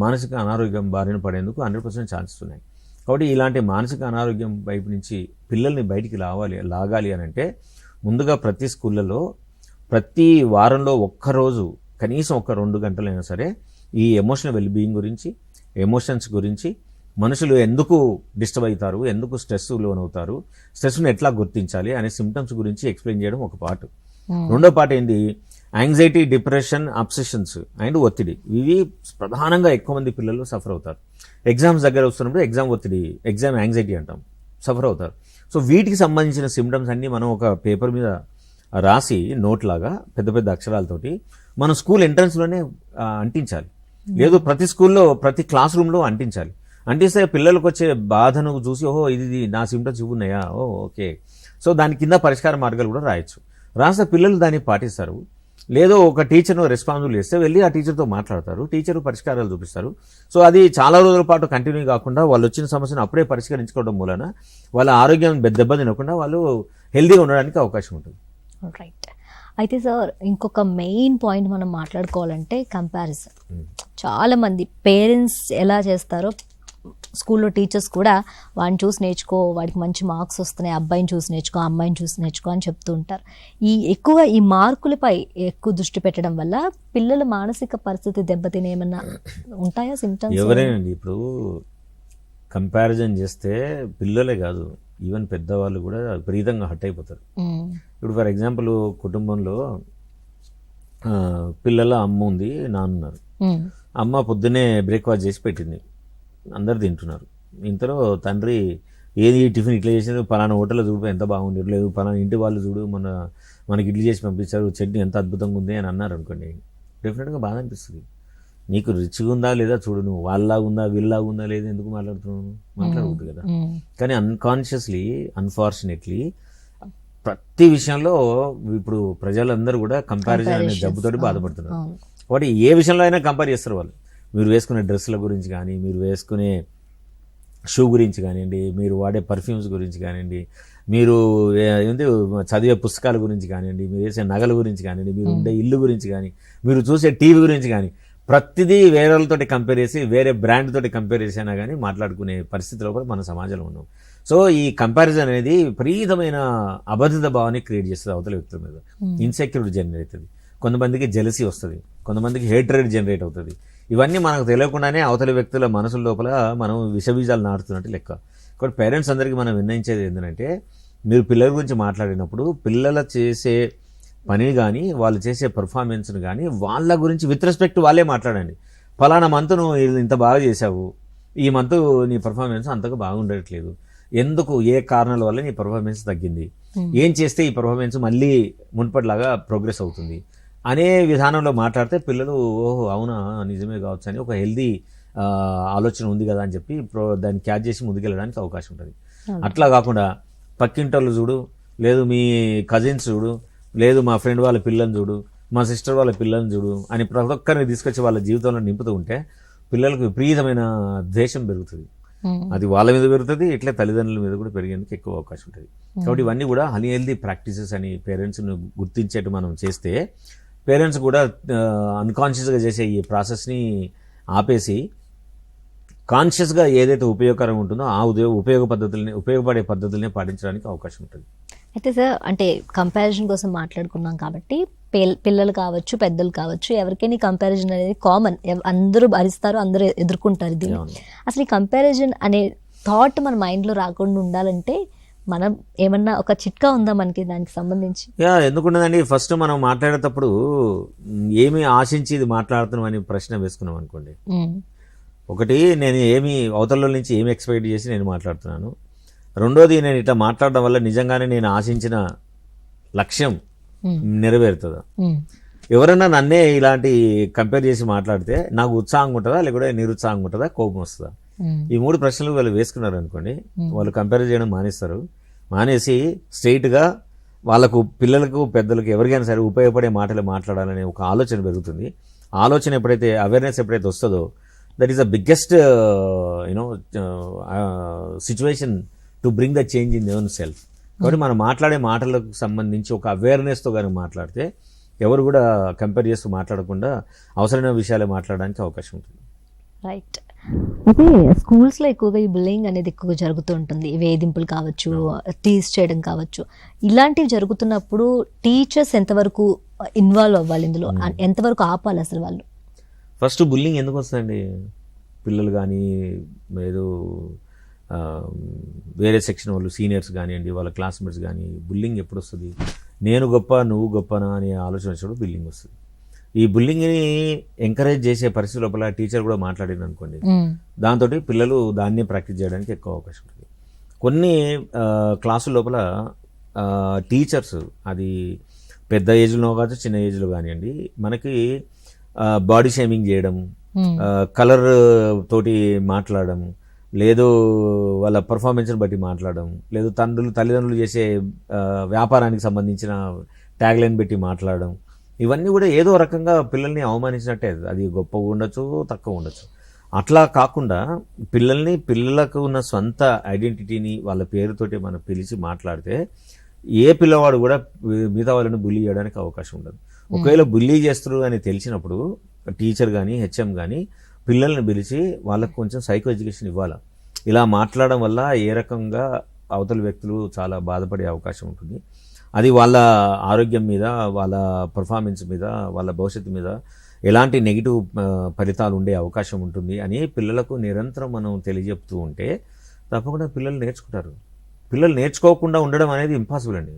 మానసిక అనారోగ్యం బారిన పడేందుకు 100% ఛాన్సెస్ ఉన్నాయి. కాబట్టి ఇలాంటి మానసిక అనారోగ్యం వైపు నుంచి పిల్లల్ని బయటికి లాగాలి అని అంటే ముందుగా ప్రతి స్కూళ్ళలో ప్రతి వారంలో ఒక్కరోజు కనీసం 1-2 గంటలైనా సరే ఈ ఎమోషనల్ వెల్బీయింగ్ గురించి, ఎమోషన్స్ గురించి, మనుషులు ఎందుకు డిస్టర్బ్ అవుతారు, ఎందుకు స్ట్రెస్ లోనవుతారు, స్ట్రెస్ను ఎట్లా గుర్తించాలి అనే సిమ్టమ్స్ గురించి ఎక్స్ప్లెయిన్ చేయడం ఒక పార్ట్. రెండో పార్ట్ ఏంటి, యాంగ్జైటీ, డిప్రెషన్, అబ్సెషన్స్ అండ్ ఒత్తిడి. ఇవి ప్రధానంగా ఎక్కువ మంది పిల్లలు సఫర్ అవుతారు. ఎగ్జామ్స్ దగ్గర వస్తున్నప్పుడు ఎగ్జామ్ ఒత్తిడి, ఎగ్జామ్ యాంగ్జైటీ అంటాం, సఫర్ అవుతారు. సో వీటికి సంబంధించిన సిమ్టమ్స్ అన్ని మనం ఒక పేపర్ మీద రాసి నోట్ లాగా పెద్ద పెద్ద అక్షరాలతోటి మనం స్కూల్ ఎంట్రన్స్లోనే అంటించాలి. లేదు ప్రతి స్కూల్లో ప్రతి క్లాస్ రూమ్లో అంటించాలి. అంటిస్తే పిల్లలకు వచ్చే బాధను చూసి ఓహో ఇది నా సిమ్టమ్స్ ఉన్నాయా, ఓకే, సో దాని కింద పరిష్కార మార్గాలు కూడా రాయొచ్చు. రాస్తే పిల్లలు దాన్ని పాటిస్తారు. లేదో ఒక టీచర్ను రెస్పాన్సిబుల్ చేస్తే వెళ్ళి ఆ టీచర్తో మాట్లాడతారు, టీచర్ పరిష్కారాలు చూపిస్తారు. సో అది చాలా రోజుల పాటు కంటిన్యూ కాకుండా వాళ్ళు వచ్చిన సమస్యను అప్పుడే పరిష్కరించుకోవడం మూలన వాళ్ళ ఆరోగ్యం దెబ్బ తినకుండా వాళ్ళు హెల్దీగా ఉండడానికి అవకాశం ఉంటుంది. రైట్. అయితే సార్ ఇంకొక మెయిన్ పాయింట్ మనం మాట్లాడుకోవాలంటే కంపారిజన్. చాలా మంది పేరెంట్స్ ఎలా చేస్తారో స్కూల్లో టీచర్స్ కూడా వాడిని చూసి నేర్చుకో, వాడికి మంచి మార్క్స్ వస్తున్నాయి, అబ్బాయిని చూసి నేర్చుకో, అమ్మాయిని చూసి నేర్చుకో అని చెప్తూ ఉంటారు. ఎక్కువగా ఈ మార్కులపై ఎక్కువ దృష్టి పెట్టడం వల్ల పిల్లల మానసిక పరిస్థితి దెబ్బతినే ఏమన్నా ఉంటాయా సిమ్టమ్స్? ఎవరైనండి ఇప్పుడు కంపారిజన్ చేస్తే పిల్లలే కాదు, ఈవెన్ పెద్దవాళ్ళు కూడా విపరీతంగా హర్ట్ అయిపోతారు. ఇప్పుడు ఫర్ ఎగ్జాంపుల్ కుటుంబంలో పిల్లల అమ్మ ఉంది, నాన్న ఉన్నారు. అమ్మ పొద్దున్నే బ్రేక్ఫాస్ట్ చేసి పెట్టింది, అందరు తింటున్నారు. ఇంతలో తండ్రి ఏది టిఫిన్ ఇట్లా చేసినారు, పలానా హోటల్లో చూడు ఎంత బాగుంది, లేదు పలానా ఇంటి వాళ్ళు చూడు మనకి ఇడ్లీ చేసి పంపించారు, చట్నీ ఎంత అద్భుతంగా ఉంది అని అన్నారు అనుకోండి, డెఫినెట్గా బాధ అనిపిస్తుంది. నీకు రిచ్గా ఉందా లేదా చూడు, నువ్వు వాళ్ళలాగా ఉందా వీళ్ళలాగా ఉందా లేదా ఎందుకు మాట్లాడుతున్నావు, మాట్లాడకూడదు కదా. కానీ అన్కాన్షియస్లీ అన్ఫార్చునేట్లీ ప్రతి విషయంలో ఇప్పుడు ప్రజలందరూ కూడా కంపారిజన్ అనే జబ్బుతోటి బాధపడుతున్నారు. కాబట్టి ఏ విషయంలో అయినా కంపేర్ చేస్తారు వాళ్ళు. మీరు వేసుకునే డ్రెస్సుల గురించి కానీ, మీరు వేసుకునే షూ గురించి కానివ్వండి, మీరు వాడే పర్ఫ్యూమ్స్ గురించి కానివ్వండి, మీరు ఏంటి చదివే పుస్తకాల గురించి కానివ్వండి, మీరు వేసే నగల గురించి కానివ్వండి, మీరు ఉండే ఇల్లు గురించి కానీ, మీరు చూసే టీవీ గురించి కానీ, ప్రతిదీ వేరే వాళ్ళతోటి కంపేర్ చేసి వేరే బ్రాండ్ తోటి కంపేర్ చేసినా కానీ మాట్లాడుకునే పరిస్థితిలో కూడా మన సమాజంలో ఉన్నాం. సో ఈ కంపారిజన్ అనేది విపరీతమైన అభద్రత భావాన్ని క్రియేట్ చేస్తుంది అవతల వ్యక్తుల మీద. ఇన్సెక్యూరిటీ జనరేట్ అవుతుంది, కొంతమందికి జెలసీ వస్తుంది, కొంతమందికి హేట్రెడ్ జనరేట్ అవుతుంది. ఇవన్నీ మనకు తెలియకుండానే అవతల వ్యక్తుల మనసుల లోపల మనం విషబీజాలు నాటుతున్నట్టు లెక్క. కాబట్టి పేరెంట్స్ అందరికీ మనం నిర్ణయించేది ఏంటంటే, మీరు పిల్లల గురించి మాట్లాడినప్పుడు పిల్లల చేసే పని కానీ వాళ్ళు చేసే పర్ఫార్మెన్స్ని కానీ వాళ్ళ గురించి విత్ రెస్పెక్ట్ వాళ్ళే మాట్లాడండి. ఫలానా మంత్ నువ్వు ఇంత బాగా చేసావు, ఈ మంత్ నీ పర్ఫార్మెన్స్ అంతగా బాగుండట్లేదు, ఎందుకు ఏ కారణాల వల్ల నీ పర్ఫార్మెన్స్ తగ్గింది, ఏం చేస్తే ఈ పర్ఫార్మెన్స్ మళ్ళీ మున్పటిలాగా ప్రోగ్రెస్ అవుతుంది అనే విధానంలో మాట్లాడితే పిల్లలు ఓహో అవునా నిజమే కావచ్చు అని ఒక హెల్దీ ఆలోచన ఉంది కదా అని చెప్పి దాన్ని క్యాచ్ చేసి ముందుకెళ్ళడానికి అవకాశం ఉంటుంది. అట్లా కాకుండా పక్కింటోళ్ళు చూడు, లేదు మీ కజిన్స్ చూడు, లేదు మా ఫ్రెండ్ వాళ్ళ పిల్లల్ని చూడు, మా సిస్టర్ వాళ్ళ పిల్లల్ని చూడు అని ప్రతి ఒక్కరిని తీసుకొచ్చి వాళ్ళ జీవితంలో నింపుతూ ఉంటే పిల్లలకు విపరీతమైన ద్వేషం పెరుగుతుంది. అది వాళ్ళ మీద పెరుగుతుంది, ఇట్లా తల్లిదండ్రుల మీద కూడా పెరిగేందుకు ఎక్కువ అవకాశం ఉంటుంది. కాబట్టి ఇవన్నీ కూడా అన్హెల్దీ ప్రాక్టీసెస్ అని పేరెంట్స్ని గుర్తించేట్టు మనం చేస్తే పేరెంట్స్ కూడా అన్కాన్షియస్గా చేసే ఈ ప్రాసెస్ని ఆపేసి కాన్షియస్గా ఏదైతే ఉపయోగకరంగా ఉంటుందో ఆ ఉపయోగపడే పద్ధతులనే పాటించడానికి అవకాశం ఉంటుంది. అయితే సార్ అంటే కంపారిజన్ కోసం మాట్లాడుకున్నాం కాబట్టి పిల్లలు కావచ్చు పెద్దలు కావచ్చు ఎవరికైనా కంపారిజన్ అనేది కామన్, అందరూ భరిస్తారు, అందరూ ఎదుర్కొంటారు దీన్ని. అసలు ఈ కంపారిజన్ అనే థాట్ మన మైండ్లో రాకుండా ఉండాలంటే మనం ఏమన్నా ఒక చిట్కా ఉందా మనకి దానికి సంబంధించి? ఎందుకున్నదండి, ఫస్ట్ మనం మాట్లాడేటప్పుడు ఏమి ఆశించి ఇది మాట్లాడుతున్నాం అని ప్రశ్న వేసుకున్నాం అనుకోండి. ఒకటి, నేను ఏమి అవతల నుంచి ఏమి ఎక్స్పెక్ట్ చేసి నేను మాట్లాడుతున్నాను. రెండోది, నేను ఇట్లా మాట్లాడడం వల్ల నిజంగానే నేను ఆశించిన లక్ష్యం నెరవేరుతుందా? ఎవరైనా నన్నే ఇలాంటి కంపేర్ చేసి మాట్లాడితే నాకు ఉత్సాహంగా ఉంటుందా, లేకపోతే నిరుత్సాహంగా ఉంటుందా, కోపం వస్తుందా? ఈ 3 ప్రశ్నలు వాళ్ళు వేసుకున్నారు అనుకోండి, వాళ్ళు కంపేర్ చేయడం మానేస్తారు. మానేసి స్ట్రైట్గా వాళ్ళకు, పిల్లలకు, పెద్దలకు, ఎవరికైనా సరే ఉపయోగపడే మాటలు మాట్లాడాలనే ఒక ఆలోచన పెరుగుతుంది. ఆలోచన ఎప్పుడైతే, అవేర్నెస్ ఎప్పుడైతే వస్తుందో, that is the biggest situation to bring the change in your self. కాబట్టి మనం మాట్లాడే మాటలకు సంబంధించి ఒక అవేర్నెస్తో కానీ మాట్లాడితే ఎవరు కూడా కంపేర్ చేస్తూ మాట్లాడకుండా అవసరమైన విషయాలే మాట్లాడడానికి అవకాశం ఉంటుంది. రైట్. అయితే స్కూల్స్లో ఎక్కువగా ఈ బుల్లింగ్ అనేది ఎక్కువగా జరుగుతూ ఉంటుంది. వేధింపులు కావచ్చు, టీజ్ చేయడం కావచ్చు, ఇలాంటివి జరుగుతున్నప్పుడు టీచర్స్ ఎంతవరకు ఇన్వాల్వ్ అవ్వాలి ఇందులో, ఎంతవరకు ఆపాలి అసలు వాళ్ళు? ఫస్ట్ బుల్లింగ్ ఎందుకు వస్తుందండి? పిల్లలు కానీ, ఏదో వేరే సెక్షన్ వాళ్ళు, సీనియర్స్ కానివ్వండి, వాళ్ళ క్లాస్మేట్స్ కానీ, బుల్లింగ్ ఎప్పుడు వస్తుంది? నేను గొప్ప, నువ్వు గొప్పనా అనే ఆలోచన వచ్చినప్పుడు బుల్లింగ్ వస్తుంది. ఈ బుల్లింగ్ని ఎంకరేజ్ చేసే పరిస్థితి లోపల టీచర్ కూడా మాట్లాడింది అనుకోండి, దాంతో పిల్లలు దాన్ని ప్రాక్టీస్ చేయడానికి ఎక్కువ అవకాశం ఉంటుంది. కొన్ని క్లాసుల లోపల టీచర్స్, అది పెద్ద ఏజ్లో కావచ్చు, చిన్న ఏజ్లో కానివ్వండి, మనకి బాడీ షేమింగ్ చేయడం, కలర్ తోటి మాట్లాడడం, లేదు వాళ్ళ పర్ఫార్మెన్స్ని బట్టి మాట్లాడడం, లేదు తల్లిదండ్రులు చేసే వ్యాపారానికి సంబంధించిన ట్యాగ్ లైన్ పెట్టి మాట్లాడడం, ఇవన్నీ కూడా ఏదో రకంగా పిల్లల్ని అవమానించినట్టే. అది గొప్పగా ఉండొచ్చు, తక్కువ ఉండొచ్చు. అట్లా కాకుండా పిల్లలకు ఉన్న సొంత ఐడెంటిటీని వాళ్ళ పేరుతోటి మనం పిలిచి మాట్లాడితే ఏ పిల్లవాడు కూడా మిగతా వాళ్ళని బుల్లీ చేయడానికి అవకాశం ఉండదు. ఒకవేళ బుల్లీ చేస్తారు అని తెలిసినప్పుడు టీచర్ కానీ, హెచ్ఎం కానీ పిల్లల్ని పిలిచి వాళ్ళకు కొంచెం సైకో ఎడ్యుకేషన్ ఇవ్వాలి. ఇలా మాట్లాడడం వల్ల ఏ రకంగా అవతల వ్యక్తులు చాలా బాధపడే అవకాశం ఉంటుంది. అది వాళ్ళ ఆరోగ్యం మీద, వాళ్ళ పర్ఫార్మెన్స్ మీద, వాళ్ళ భవిష్యత్తు మీద ఎలాంటి నెగిటివ్ ఫలితాలు ఉండే అవకాశం ఉంటుంది అని పిల్లలకు నిరంతరం మనం తెలియజెప్తూ ఉంటే తప్పకుండా పిల్లలు నేర్చుకుంటారు. పిల్లలు నేర్చుకోకుండా ఉండడం అనేది ఇంపాసిబుల్ అండి.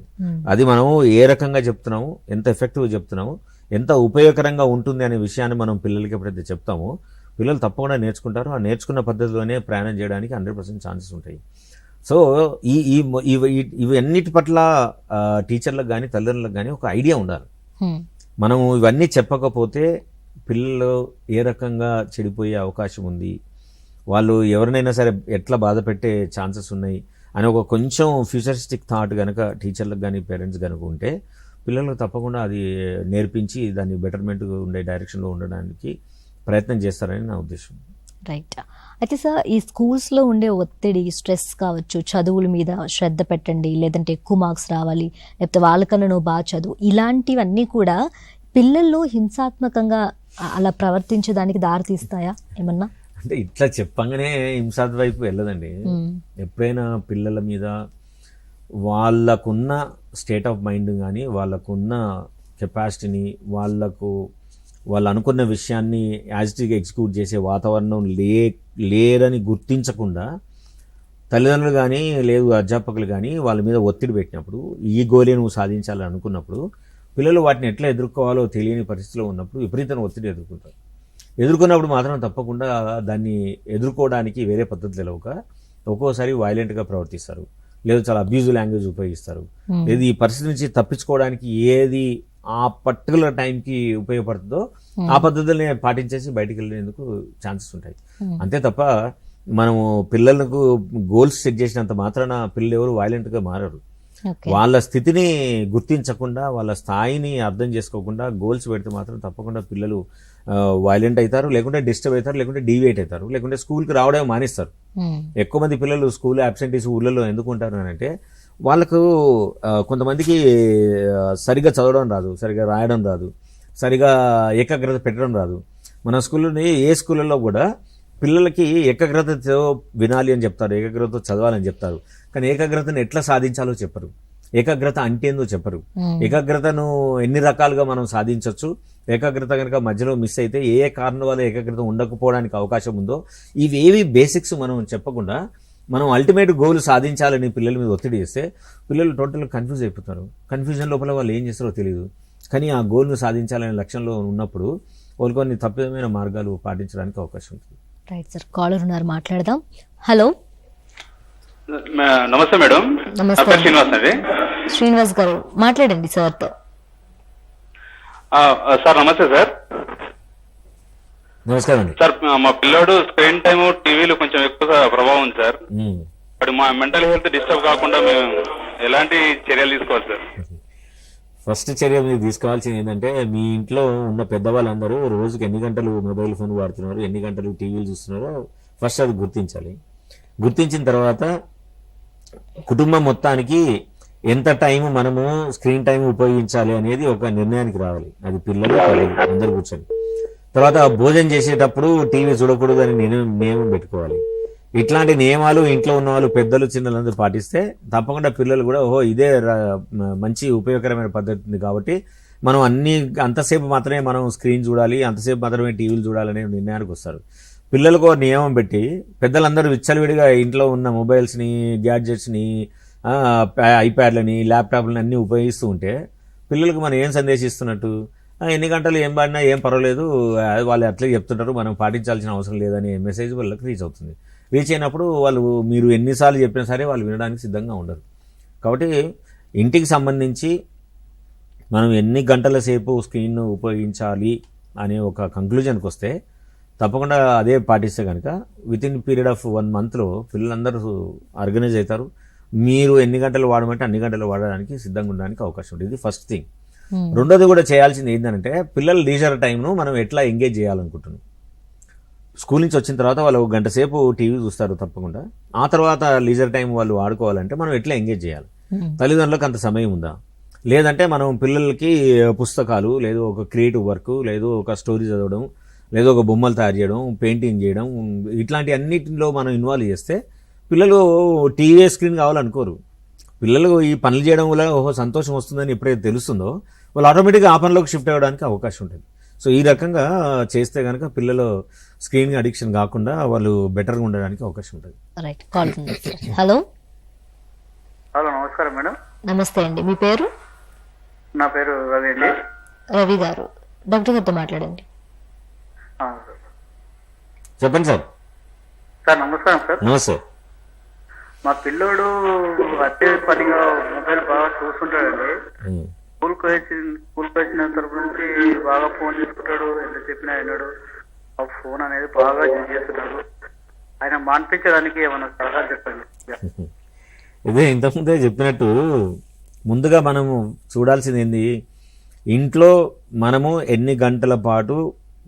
అది మనము ఏ రకంగా చెప్తున్నాము, ఎంత ఎఫెక్టివ్గా చెప్తున్నాము, ఎంత ఉపయోగకరంగా ఉంటుంది అనే విషయాన్ని మనం పిల్లలకి ఎప్పుడైతే చెప్తామో పిల్లలు తప్పకుండా నేర్చుకుంటారు. ఆ నేర్చుకున్న పద్ధతిలోనే ప్రయాణం చేయడానికి 100% ఛాన్సెస్ ఉంటాయి. సో ఇవన్నిటి పట్ల టీచర్లకు కానీ, తల్లిదండ్రులకు కానీ ఒక ఐడియా ఉండాలి. మనము ఇవన్నీ చెప్పకపోతే పిల్లలు ఏ రకంగా చెడిపోయే అవకాశం ఉంది, వాళ్ళు ఎవరినైనా సరే ఎట్లా బాధ పెట్టే ఛాన్సెస్ ఉన్నాయి అని ఒక కొంచెం ఫ్యూచరిస్టిక్ థాట్ కనుక టీచర్లకు కానీ, పేరెంట్స్ కనుక ఉంటే పిల్లలకు తప్పకుండా అది నేర్పించి దాన్ని బెటర్మెంట్ ఉండే డైరెక్షన్లో ఉండడానికి ప్రయత్నం చేస్తారని నా ఉద్దేశం. రైట్. అయితే సార్, ఈ స్కూల్స్లో ఉండే ఒత్తిడి, స్ట్రెస్ కావచ్చు, చదువుల మీద శ్రద్ధ పెట్టండి, లేదంటే ఎక్కువ మార్క్స్ రావాలి, లేకపోతే వాళ్ళకన్నా నువ్వు బాగా చదువు, ఇలాంటివన్నీ కూడా పిల్లల్లో హింసాత్మకంగా అలా ప్రవర్తించడానికి దారి తీస్తాయా ఏమన్నా? అంటే ఇట్లా చెప్పంగానే హింసాత్మక వైపు వెళ్ళదండి. ఎప్పుడైనా పిల్లల మీద వాళ్ళకున్న స్టేట్ ఆఫ్ మైండ్ కానీ, వాళ్ళకున్న కెపాసిటీని, వాళ్ళు అనుకున్న విషయాన్ని యాజిటీగా ఎగ్జిక్యూట్ చేసే వాతావరణం లేదని గుర్తించకుండా తల్లిదండ్రులు కానీ, లేదు అధ్యాపకులు కానీ వాళ్ళ మీద ఒత్తిడి పెట్టినప్పుడు, ఈ గోలే నువ్వు సాధించాలని అనుకున్నప్పుడు పిల్లలు వాటిని ఎట్లా ఎదుర్కోవాలో తెలియని పరిస్థితిలో ఉన్నప్పుడు విపరీతమైన ఒత్తిడి ఎదుర్కొంటారు. ఎదుర్కొన్నప్పుడు మాత్రం తప్పకుండా దాన్ని ఎదుర్కోవడానికి వేరే పద్ధతులు తెలవక ఒక్కోసారి వైలెంట్గా ప్రవర్తిస్తారు, లేదు చాలా అబ్యూజివ్ లాంగ్వేజ్ ఉపయోగిస్తారు, లేదు ఈ పరిస్థితి నుంచి తప్పించుకోవడానికి ఏది ఆ పర్టికులర్ టైంకి ఉపయోగపడుతుందో ఆ పద్ధతుల్ని పాటించేసి బయటికి వెళ్ళేందుకు ఛాన్సెస్ ఉంటాయి. అంతే తప్ప మనము పిల్లలకు గోల్స్ సెట్ చేసినంత మాత్రాన పిల్లలు ఎవరు వైలెంట్గా మారరు. వాళ్ళ స్థితిని గుర్తించకుండా, వాళ్ళ స్థాయిని అర్థం చేసుకోకుండా గోల్స్ పెడితే మాత్రం తప్పకుండా పిల్లలు వైలెంట్ అవుతారు, లేకుంటే డిస్టర్బ్ అవుతారు, లేకుంటే డీవియేట్ అవుతారు, లేకుంటే స్కూల్కి రావడం మానేస్తారు. ఎక్కువ మంది పిల్లలు స్కూల్ అబ్సెంటీస్ ఊళ్ళలో ఎందుకు ఉంటారు అని అంటే, వాళ్ళకు కొంతమందికి సరిగా చదవడం రాదు, సరిగా రాయడం రాదు, సరిగా ఏకాగ్రత పెట్టడం రాదు. మన స్కూల్లోని ఏ స్కూళ్ళలో కూడా పిల్లలకి ఏకాగ్రతతో వినాలి అని చెప్తారు, ఏకాగ్రతతో చదవాలని చెప్తారు, కానీ ఏకాగ్రతను ఎట్లా సాధించాలో చెప్పరు, ఏకాగ్రత అంటే ఏందో చెప్పరు. ఏకాగ్రతను ఎన్ని రకాలుగా మనం సాధించవచ్చు, ఏకాగ్రత కనుక మధ్యలో మిస్ అయితే ఏ కారణం వల్ల ఏకాగ్రత ఉండకపోవడానికి అవకాశం ఉందో, ఇవేవి బేసిక్స్ మనం చెప్పకుండా మనం అల్టిమేట్ గోల్ సాధించాలని పిల్లల మీద ఒత్తిడి చేస్తే పిల్లలు టోటల్గా కన్ఫ్యూజ్ అయిపోతారు. కన్ఫ్యూజన్ లోపల వాళ్ళు ఏం చేస్తారో తెలియదు. కానీ ఆ గోల్ను సాధించాలనే లక్ష్యంలో ఉన్నప్పుడు వాళ్ళు కొన్ని తప్పిదమైన మార్గాలు పాటించడానికి అవకాశం ఉంటుంది. రైట్ సార్, కాలర్ ఉన్నారు, మాట్లాడదాం. హలో, నమస్తే మేడం. నమస్తే. శ్రీనివాస్ అండి. శ్రీనివాస్ గారు మాట్లాడండి సార్తో. సార్ నమస్తే సార్. నమస్కారం అండి. సార్ మా పిల్లోడు స్క్రీన్ టైమ్ టీవీలో కొంచెం ఎక్కువ ప్రభావం ఉంది సార్. ఇప్పుడు మా మెంటల్ హెల్త్ డిస్టర్బ్ కాకుండా మేము ఎలాంటి చర్యలు తీసుకోవాలి సార్? ఫస్ట్ చర్య మీరు తీసుకోవాల్సింది ఏంటంటే మీ ఇంట్లో ఉన్న పెద్దవాళ్ళందరూ రోజుకి ఎన్ని గంటలు మొబైల్ ఫోన్ వాడుతున్నారు, ఎన్ని గంటలు టీవీలు చూస్తున్నారో ఫస్ట్ అది గుర్తించాలి. గుర్తించిన తర్వాత కుటుంబం మొత్తానికి ఎంత టైం మనము స్క్రీన్ టైం ఉపయోగించాలి అనేది ఒక నిర్ణయానికి రావాలి. అది పిల్లలు అందరు కూర్చొని తర్వాత భోజనం చేసేటప్పుడు టీవీ చూడకూడదు అని నియమం పెట్టుకోవాలి. ఇట్లాంటి నియమాలు ఇంట్లో ఉన్న వాళ్ళు పెద్దలు చిన్నలందరూ పాటిస్తే తప్పకుండా పిల్లలు కూడా ఓహో ఇదే మంచి ఉపయోగకరమైన పద్ధతి కాబట్టి మనం అంతసేపు మాత్రమే మనం స్క్రీన్ చూడాలి, అంతసేపు మాత్రమే టీవీలు చూడాలనే నిర్ణయానికి వస్తారు. పిల్లలకు నియమం పెట్టి పెద్దలందరూ విచ్చలవిడిగా ఇంట్లో ఉన్న మొబైల్స్ని, గ్యాడ్జెట్స్ని, ఐప్యాడ్లని, ల్యాప్టాప్లని అన్నీ ఉపయోగిస్తూ ఉంటే పిల్లలకు మనం ఏం సందేశిస్తున్నట్టు, ఎన్ని గంటలు ఏం పాడినా ఏం పర్వాలేదు, వాళ్ళు అట్లే చెప్తుంటారు, మనం పాటించాల్సిన అవసరం లేదనే మెసేజ్ వాళ్ళకి రీచ్ అవుతుంది. రీచ్ అయినప్పుడు వాళ్ళు మీరు ఎన్నిసార్లు చెప్పినా సరే వాళ్ళు వినడానికి సిద్ధంగా ఉండరు. కాబట్టి ఇంటికి సంబంధించి మనం ఎన్ని గంటల సేపు స్క్రీన్ ఉపయోగించాలి అనే ఒక కంక్లూజన్కి వస్తే తప్పకుండా అదే పాటిస్తే కనుక విత్ ఇన్ పీరియడ్ ఆఫ్ 1 monthలో పిల్లలందరూ ఆర్గనైజ్ అవుతారు. మీరు ఎన్ని గంటలు వాడమంటే అన్ని గంటలు వాడడానికి సిద్ధంగా ఉండడానికి అవకాశం ఉంటుంది. ఇది ఫస్ట్ థింగ్. రెండోది కూడా చేయాల్సింది ఏంటంటే పిల్లల లీజర్ టైంను మనం ఎట్లా ఎంగేజ్ చేయాలనుకుంటున్నాం. స్కూల్ నుంచి వచ్చిన తర్వాత వాళ్ళు 1 గంట సేపు టీవీ చూస్తారు తప్పకుండా. ఆ తర్వాత లీజర్ టైం వాళ్ళు ఆడుకోవాలంటే మనం ఎట్లా ఎంగేజ్ చేయాలి? తల్లిదండ్రులకు అంత సమయం ఉందా? లేదంటే మనం పిల్లలకి పుస్తకాలు, లేదు ఒక క్రియేటివ్ వర్క్, లేదు ఒక స్టోరీ చదవడం, లేదు ఒక బొమ్మలు తయారు చేయడం, పెయింటింగ్ చేయడం, ఇట్లాంటి అన్నిటిలో మనం ఇన్వాల్వ్ చేస్తే పిల్లలు టీవీ స్క్రీన్ కావాలనుకోరు. పిల్లలు ఈ పనులు చేయడం వల్ల ఓహో సంతోషం వస్తుందని ఎప్పుడైతే తెలుస్తుందో వాళ్ళు ఆటోమేటిక్గా ఆ పనిలోకి షిఫ్ట్ అవ్వడానికి అవకాశం ఉంటుంది. సో ఈ రకంగా చేస్తే కనుక పిల్లలు స్క్రీన్ అడిక్షన్ కాకుండా వాళ్ళు బెటర్గా ఉండడానికి అవకాశం ఉంటుంది. Right, call hello. హలో, నమస్కారం మేడం. నమస్తే అండి, మీ పేరు? నా పేరు రవి అండి. రవి గారు, డాక్టర్ గారితో మాట్లాడండి. చెప్పండి సార్. సార్ నమస్కారం సార్. నమస్తే. మా పిల్లోడు అదే పనిగా మొబైల్ బాగా చూస్తుంటాడండి. స్కూల్కి వచ్చిన తరపు నుంచి బాగా ఫోన్ తీసుకుంటాడు, ఎంత చెప్పినా విన్నాడు. ఆ ఫోన్ అనేది బాగా యూజ్ చేస్తున్నాడు. ఆయన మాన్పించడానికి ఏమైనా సలహా చెప్పండి. ఇదే ఇంతకుముందే చెప్పినట్టు ముందుగా మనము చూడాల్సింది ఏంది, ఇంట్లో మనము ఎన్ని గంటల పాటు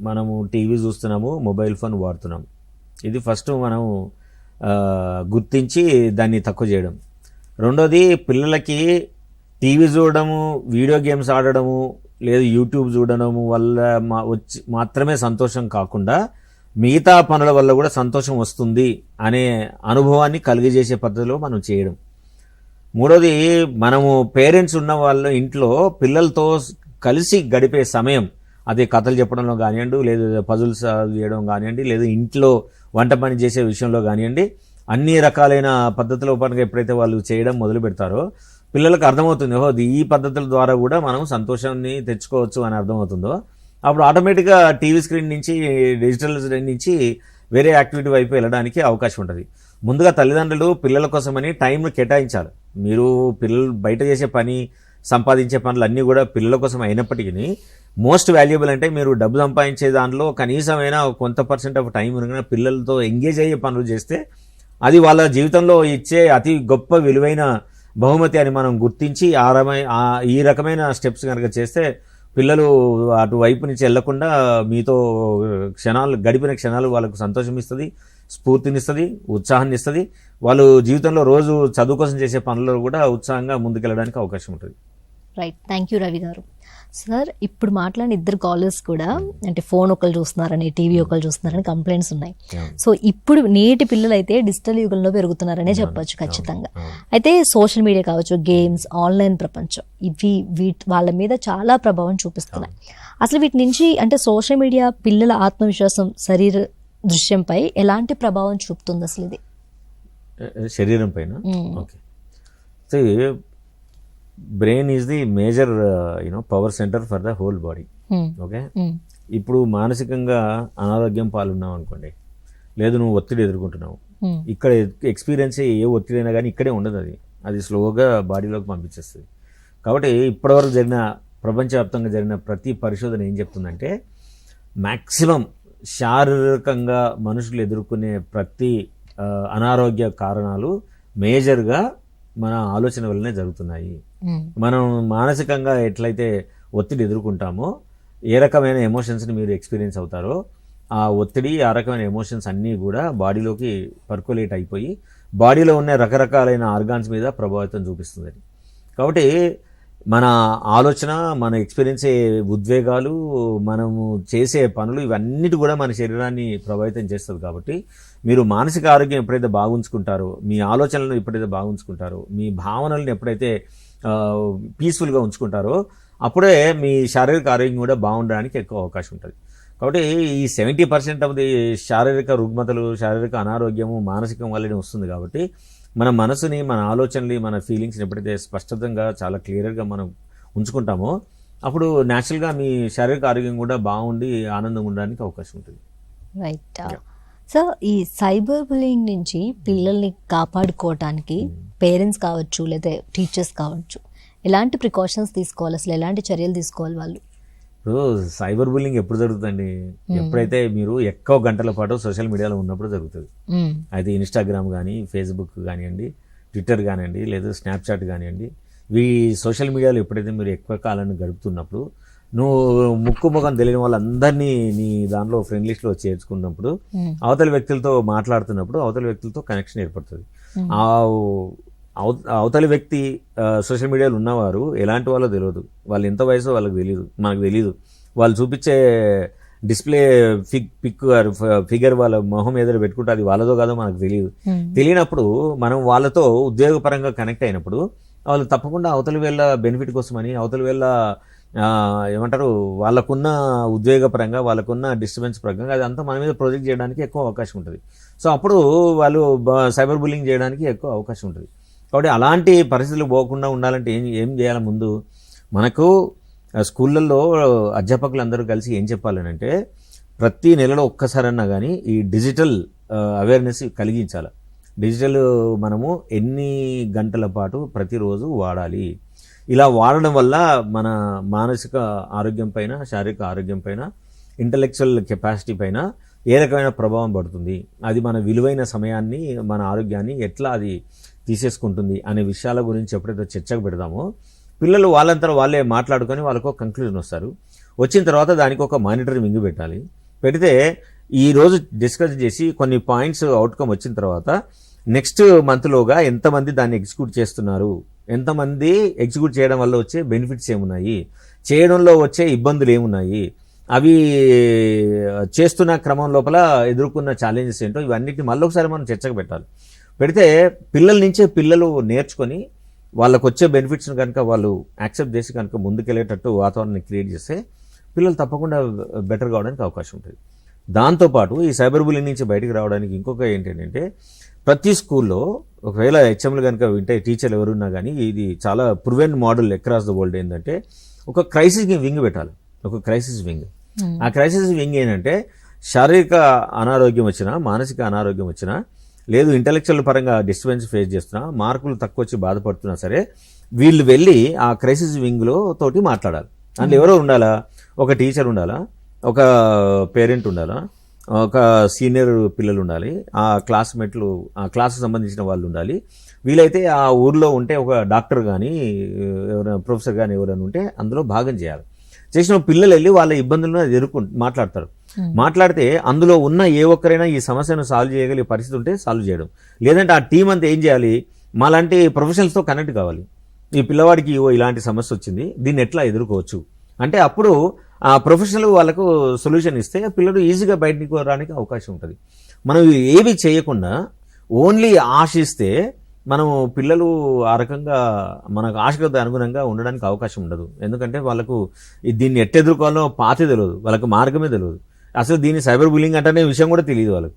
మనము టీవీ చూస్తున్నాము, మొబైల్ ఫోన్ వాడుతున్నాము. ఇది ఫస్ట్ మనం గుర్తించి దాన్ని తక్కువ చేయడం. రెండోది పిల్లలకి టీవీ చూడడము, వీడియో గేమ్స్ ఆడడము, లేదు యూట్యూబ్ చూడడము వల్ల మాత్రమే సంతోషం కాకుండా మిగతా పనుల వల్ల కూడా సంతోషం వస్తుంది అనే అనుభవాన్ని కలిగజేసే పద్ధతిలో మనం చేయడం. మూడోది మనము పేరెంట్స్ ఉన్న వాళ్ళ ఇంట్లో పిల్లలతో కలిసి గడిపే సమయం, అదే కథలు చెప్పడంలో కానివ్వండి, లేదు పజుల్స్ చేయడం కానివ్వండి, లేదు ఇంట్లో వంట పని చేసే విషయంలో కానివ్వండి, అన్ని రకాలైన పద్ధతుల పరంగా ఎప్పుడైతే వాళ్ళు చేయడం మొదలు పెడతారో పిల్లలకు అర్థమవుతుంది, ఓహో ఈ పద్ధతుల ద్వారా కూడా మనం సంతోషాన్ని తెచ్చుకోవచ్చు అని అర్థమవుతుందో అప్పుడు ఆటోమేటిక్గా టీవీ స్క్రీన్ నుంచి, డిజిటల్ స్క్రీన్ నుంచి వేరే యాక్టివిటీ వైపు వెళ్ళడానికి అవకాశం ఉంటుంది. ముందుగా తల్లిదండ్రులు పిల్లల కోసమని టైంను కేటాయించాలి. మీరు పిల్లలు బయట చేసే పని, సంపాదించే పనులు అన్నీ కూడా పిల్లల కోసం అయినప్పటికీ మోస్ట్ వాల్యుబుల్ అంటే మీరు డబ్బు సంపాదించే దాంట్లో కనీసమైన కొంత % ఆఫ్ టైం పిల్లలతో ఎంగేజ్ అయ్యే పనులు చేస్తే అది వాళ్ళ జీవితంలో ఇచ్చే అతి గొప్ప విలువైన బహుమతి అని మనం గుర్తించి ఈ రకమైన స్టెప్స్ కనుక చేస్తే పిల్లలు అటువైపు నుంచి వెళ్లకుండా మీతో గడిపిన క్షణాలు వాళ్ళకు సంతోషం ఇస్తుంది, స్ఫూర్తినిస్తుంది, ఉత్సాహాన్ని ఇస్తుంది. వాళ్ళు జీవితంలో రోజు చదువు కోసం చేసే పనుల్లో కూడా ఉత్సాహంగా ముందుకెళ్ళడానికి అవకాశం ఉంటుంది. రైట్, థ్యాంక్ యూ రవి గారు. సార్, ఇప్పుడు మాట్లాడిన ఇద్దరు కాలర్స్ కూడా అంటే ఫోన్ ఒకరు చూస్తున్నారని, టీవీ ఒకరు చూస్తున్నారని కంప్లైంట్స్ ఉన్నాయి. సో ఇప్పుడు నేటి పిల్లలు అయితే డిజిటల్ యుగంలో పెరుగుతున్నారనే చెప్పొచ్చు ఖచ్చితంగా. అయితే సోషల్ మీడియా కావచ్చు, గేమ్స్, ఆన్లైన్ ప్రపంచం, ఇవి వాళ్ళ మీద చాలా ప్రభావం చూపిస్తున్నాయి. అసలు వీటి నుంచి అంటే సోషల్ మీడియా పిల్లల ఆత్మవిశ్వాసం, శరీర దృశ్యంపై ఎలాంటి ప్రభావం చూపుతుంది అసలు ఇది? శరీరం పైన okay. So brain is the major power centre for the whole body. Okay, ఇప్పుడు మానసికంగా అనారోగ్యం పాలున్నావు అనుకోండి, లేదు నువ్వు ఒత్తిడి ఎదుర్కొంటున్నావు, ఇక్కడ ఎక్స్పీరియన్స్ ఏ ఒత్తిడి అయినా కానీ ఇక్కడే ఉండదు, అది స్లోగా బాడీలోకి పంపించేస్తుంది. కాబట్టి ఇప్పటివరకు జరిగిన ప్రపంచవ్యాప్తంగా జరిగిన ప్రతి పరిశోధన ఏం చెప్తుందంటే మ్యాక్సిమం శారీరకంగా మనుషులు ఎదుర్కొనే ప్రతి అనారోగ్య కారణాలు మేజర్గా మన ఆలోచన వల్లనే జరుగుతున్నాయి. మనం మానసికంగా ఎట్లయితే ఒత్తిడి ఎదుర్కొంటామో, ఏ రకమైన ఎమోషన్స్ని మీరు ఎక్స్పీరియన్స్ అవుతారో, ఆ ఒత్తిడి ఆ రకమైన ఎమోషన్స్ అన్నీ కూడా బాడీలోకి పర్కులేట్ అయిపోయి బాడీలో ఉన్న రకరకాలైన ఆర్గాన్స్ మీద ప్రభావితం చూపిస్తుంది. కాబట్టి మన ఆలోచన, మన ఎక్స్పీరియన్స్ అయ్యే ఉద్వేగాలు, మనము చేసే పనులు ఇవన్నిటి కూడా మన శరీరాన్ని ప్రభావితం చేస్తుంది. కాబట్టి మీరు మానసిక ఆరోగ్యం ఎప్పుడైతే బాగుంచుకుంటారో, మీ ఆలోచనలను ఎప్పుడైతే బాగుంచుకుంటారో, మీ భావనలను ఎప్పుడైతే పీస్ఫుల్గా ఉంచుకుంటారో, అప్పుడే మీ శారీరక ఆరోగ్యం కూడా బాగుండడానికి ఎక్కువ అవకాశం ఉంటుంది. కాబట్టి ఈ 70% ఆఫ్ ది శారీరక రుగ్మతలు, శారీరక అనారోగ్యము మానసికం వల్లనే వస్తుంది. కాబట్టి మన మనసుని, మన ఆలోచనలు, మన ఫీలింగ్స్ని ఎప్పుడైతే స్పష్టంగా చాలా క్లియర్గా మనం ఉంచుకుంటామో, అప్పుడు న్యాచురల్గా మీ శారీరక ఆరోగ్యం కూడా బాగుండి ఆనందంగా ఉండడానికి అవకాశం ఉంటుంది. రైట్. సో ఈ సైబర్ బులింగ్ నుంచి పిల్లల్ని కాపాడుకోవటానికి పేరెంట్స్ కావచ్చు లేదా టీచర్స్ కావచ్చు, ఎలాంటి ప్రికాషన్స్ తీసుకోవాలి, అసలు ఎలాంటి చర్యలు తీసుకోవాలి వాళ్ళు? ఇప్పుడు సైబర్ బుల్లింగ్ ఎప్పుడు జరుగుతుందండి? ఎప్పుడైతే మీరు ఎక్కువ గంటల పాటు సోషల్ మీడియాలో ఉన్నప్పుడు జరుగుతుంది. అయితే ఇన్స్టాగ్రామ్ కానీ, ఫేస్బుక్ కానివ్వండి, ట్విట్టర్ కానివ్వండి, లేదా స్నాప్చాట్ కానివ్వండి, ఈ సోషల్ మీడియాలో ఎప్పుడైతే మీరు ఎక్కువ కాలాన్ని గడుపుతున్నప్పుడు, నువ్వు ముక్కు ముఖం తెలియని వాళ్ళందరినీ నీ దాంట్లో ఫ్రెండ్ లిస్ట్లో చేర్చుకున్నప్పుడు, అవతల వ్యక్తులతో మాట్లాడుతున్నప్పుడు అవతల వ్యక్తులతో కనెక్షన్ ఏర్పడుతుంది. అవతలి వ్యక్తి సోషల్ మీడియాలో ఉన్నవారు ఎలాంటి వాళ్ళో తెలియదు, వాళ్ళు ఎంత వయసో వాళ్ళకి తెలియదు, మనకు తెలియదు. వాళ్ళు చూపించే డిస్ప్లే ఫిగర్ వాళ్ళ మొహం ఎదురు పెట్టుకుంటే అది వాళ్ళదో కాదో మనకు తెలియదు. తెలియనప్పుడు మనం వాళ్ళతో ఉద్యోగపరంగా కనెక్ట్ అయినప్పుడు వాళ్ళు తప్పకుండా అవతలి వేళ బెనిఫిట్ కోసమని, అవతలి వేళ ఏమంటారు, వాళ్ళకున్న ఉద్వేగపరంగా, వాళ్ళకున్న డిస్టర్బెన్స్ పరంగా అదంతా మన మీద ప్రొజెక్ట్ చేయడానికి ఎక్కువ అవకాశం ఉంటుంది. సో అప్పుడు వాళ్ళు సైబర్ బుల్లింగ్ చేయడానికి ఎక్కువ అవకాశం ఉంటుంది. కాబట్టి అలాంటి పరిస్థితులు పోకుండా ఉండాలంటే ఏం చేయాలి? ముందు మనకు స్కూళ్ళల్లో అధ్యాపకులు అందరూ కలిసి ఏం చెప్పాలనంటే, ప్రతి నెలలో ఒక్కసారన్నా కానీ ఈ డిజిటల్ అవేర్నెస్ కలిగించాలి. డిజిటల్ మనము ఎన్ని గంటల పాటు ప్రతిరోజు వాడాలి, ఇలా వాడడం వల్ల మన మానసిక ఆరోగ్యం పైన, శారీరక ఆరోగ్యం పైన, ఇంటలెక్చువల్ కెపాసిటీ పైన ఏ రకమైన ప్రభావం పడుతుంది, అది మన విలువైన సమయాన్ని, మన ఆరోగ్యాన్ని ఎట్లా అది తీసేసుకుంటుంది అనే విషయాల గురించి ఎప్పుడైతే చర్చకు పెడదామో, పిల్లలు వాళ్ళంతా వాళ్ళే మాట్లాడుకొని వాళ్ళకు ఒక కంక్లూజన్ వస్తారు. వచ్చిన తర్వాత దానికి ఒక మానిటరింగ్ వింగ్ పెట్టాలి. పెడితే ఈరోజు డిస్కస్ చేసి కొన్ని పాయింట్స్ అవుట్కమ్ వచ్చిన తర్వాత నెక్స్ట్ మంత్లోగా ఎంతమంది దాన్ని ఎగ్జిక్యూట్ చేస్తున్నారు, ఎంతమంది ఎగ్జిక్యూట్ చేయడం వల్ల వచ్చే బెనిఫిట్స్ ఏమున్నాయి, చేయడంలో వచ్చే ఇబ్బందులు ఏమున్నాయి, అవి చేస్తున్న క్రమం లోపల ఎదుర్కొన్న ఛాలెంజెస్ ఏంటో, ఇవన్నిటిని మళ్ళీ ఒకసారి మనం చర్చకు పెట్టాలి. పెడితే పిల్లల నుంచే పిల్లలు నేర్చుకొని వాళ్ళకు వచ్చే బెనిఫిట్స్ని కనుక వాళ్ళు యాక్సెప్ట్ చేసి కనుక ముందుకెళ్ళేటట్టు వాతావరణాన్ని క్రియేట్ చేస్తే పిల్లలు తప్పకుండా బెటర్ కావడానికి అవకాశం ఉంటుంది. దాంతోపాటు ఈ సైబర్ బుల్లింగ్ నుంచి బయటకు రావడానికి ఇంకొక ఏంటంటే, ప్రతి స్కూల్లో ఒకవేళ హెచ్ఎంలు కనుక వింటే, టీచర్లు ఎవరున్నా కానీ, ఇది చాలా proven model across the world ఏంటంటే, ఒక క్రైసిస్ వింగ్ పెట్టాలి. ఒక క్రైసిస్ వింగ్. ఆ క్రైసిస్ వింగ్ ఏంటంటే, శారీరక అనారోగ్యం వచ్చినా, మానసిక అనారోగ్యం వచ్చినా, లేదు ఇంటలెక్చువల్ పరంగా డిస్టర్బెన్స్ ఫేస్ చేస్తున్నా, మార్కులు తక్కువ వచ్చి బాధపడుతున్నా సరే, వీళ్ళు వెళ్ళి ఆ క్రైసిస్ వింగ్లో తోటి మాట్లాడాలి. అందులో ఎవరో ఉండాలా? ఒక టీచర్ ఉండాలా, ఒక పేరెంట్ ఉండాలా, ఒక సీనియర్ పిల్లలు ఉండాలి, ఆ క్లాస్మేట్లు, ఆ క్లాస్కి సంబంధించిన వాళ్ళు ఉండాలి. వీలైతే ఆ ఊర్లో ఉంటే ఒక డాక్టర్ కానీ, ఎవరైనా ప్రొఫెసర్ కానీ ఎవరైనా ఉంటే అందులో భాగం చేయాలి. చేసిన పిల్లలు వెళ్ళి వాళ్ళ ఇబ్బందులను మాట్లాడతారు. మాట్లాడితే అందులో ఉన్న ఏ ఒక్కరైనా ఈ సమస్యను సాల్వ్ చేయగలిగే పరిస్థితి ఉంటే సాల్వ్ చేయడం, లేదంటే ఆ టీం అంతా ఏం చేయాలి, మాలాంటి ప్రొఫెషనల్స్తో కనెక్ట్ కావాలి. ఈ పిల్లవాడికి ఇలాంటి సమస్య వచ్చింది, దీన్ని ఎట్లా ఎదుర్కోవచ్చు అంటే, అప్పుడు ఆ ప్రొఫెషనల్ వాళ్ళకు సొల్యూషన్ ఇస్తే పిల్లలు ఈజీగా బయటకు రావడానికి అవకాశం ఉంటుంది. మనం ఏవి చేయకుండా ఓన్లీ ఆశిస్తే మనం పిల్లలు ఆ రకంగా మనకు ఆశకు అనుగుణంగా ఉండడానికి అవకాశం ఉండదు. ఎందుకంటే వాళ్ళకు దీన్ని ఎట్టెదుర్కోవాలో పాతే తెలియదు, వాళ్ళకి మార్గమే తెలియదు, అసలు దీన్ని సైబర్ బుల్లింగ్ అంటేనే విషయం కూడా తెలియదు వాళ్ళకి.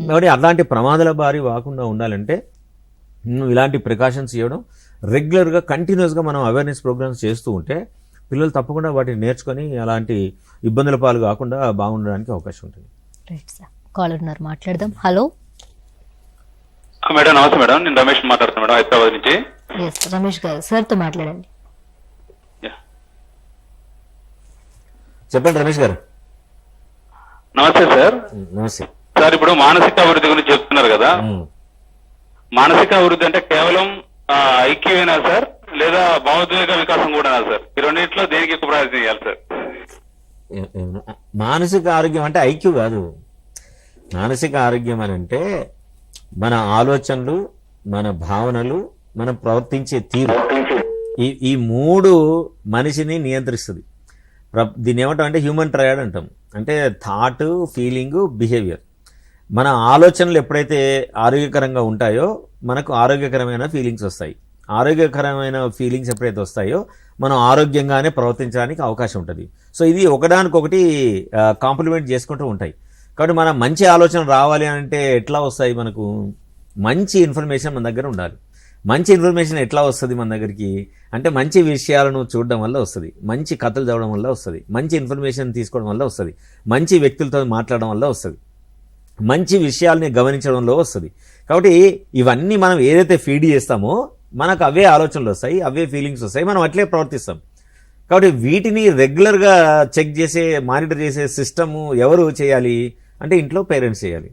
కాబట్టి అలాంటి ప్రమాదాల బారి వాకుండా ఉండాలంటే ఇలాంటి ప్రికాషన్స్ ఇవ్వడం, రెగ్యులర్గా కంటిన్యూస్గా మనం అవేర్నెస్ ప్రోగ్రామ్స్ చేస్తూ ఉంటే పిల్లలు తప్పకుండా వాటిని నేర్చుకొని అలాంటి ఇబ్బందుల పాలు కాకుండా బాగుండడానికి అవకాశం ఉంటుంది. రైట్ సార్, కాల్ ఉన్నారు, మాట్లాడదాం. హలో మేడం, నమస్తే మేడం. నేను రమేష్ మాట్లాడుతున్నాను మేడం, హైదరాబాద్ నుంచి. ఎస్ రమేష్ గారు, సార్తో మాట్లాడండి. చెప్పండి రమేష్ గారు. నమస్తే సార్. నమస్తే సార్, ఇప్పుడు మానసిక అభివృద్ధి గురించి చెప్తున్నారు కదా. మానసిక అభివృద్ధి అంటే కేవలం ఐక్యూనా సార్, లేదా భావోద్వేగ వికాసం కూడా సార్? ఈ రెండింటిలో దేనికి ఎక్కువ ప్రాధాన్యత ఇవ్వాలి సార్? మానసిక ఆరోగ్యం అంటే ఐక్యూ కాదు. మానసిక ఆరోగ్యం అని అంటే మన ఆలోచనలు, మన భావనలు, మనం ప్రవర్తించే తీరు, ఈ మూడు మనిషిని నియంత్రిస్తుంది. దీన్ని ఏమంటాం అంటే హ్యూమన్ ట్రయాడ్ అంటాం. అంటే థాట్, ఫీలింగ్, బిహేవియర్. మన ఆలోచనలు ఎప్పుడైతే ఆరోగ్యకరంగా ఉంటాయో మనకు ఆరోగ్యకరమైన ఫీలింగ్స్ వస్తాయి. ఆరోగ్యకరమైన ఫీలింగ్స్ ఎప్పుడైతే వస్తాయో మనం ఆరోగ్యంగానే ప్రవర్తించడానికి అవకాశం ఉంటుంది. సో ఇది ఒకదానికొకటి కాంప్లిమెంట్ చేసుకుంటూ ఉంటాయి. కాబట్టి మన మంచి ఆలోచన రావాలి అంటే ఎట్లా వస్తాయి? మనకు మంచి ఇన్ఫర్మేషన్ మన దగ్గర ఉండాలి. మంచి ఇన్ఫర్మేషన్ ఎట్లా వస్తుంది మన దగ్గరికి అంటే మంచి విషయాలను చూడడం వల్ల వస్తుంది, మంచి కథలు చదవడం వల్ల వస్తుంది, మంచి ఇన్ఫర్మేషన్ తీసుకోవడం వల్ల వస్తుంది, మంచి వ్యక్తులతో మాట్లాడడం వల్ల వస్తుంది, మంచి విషయాల్ని గమనించడంలో వస్తుంది. కాబట్టి ఇవన్నీ మనం ఏదైతే ఫీడ్ చేస్తామో మనకు అవే ఆలోచనలు వస్తాయి, అవే ఫీలింగ్స్ వస్తాయి, మనం అట్లే ప్రవర్తిస్తాం. కాబట్టి వీటిని రెగ్యులర్గా చెక్ చేసే, మానిటర్ చేసే సిస్టము ఎవరు చేయాలి అంటే ఇంట్లో పేరెంట్స్ చేయాలి,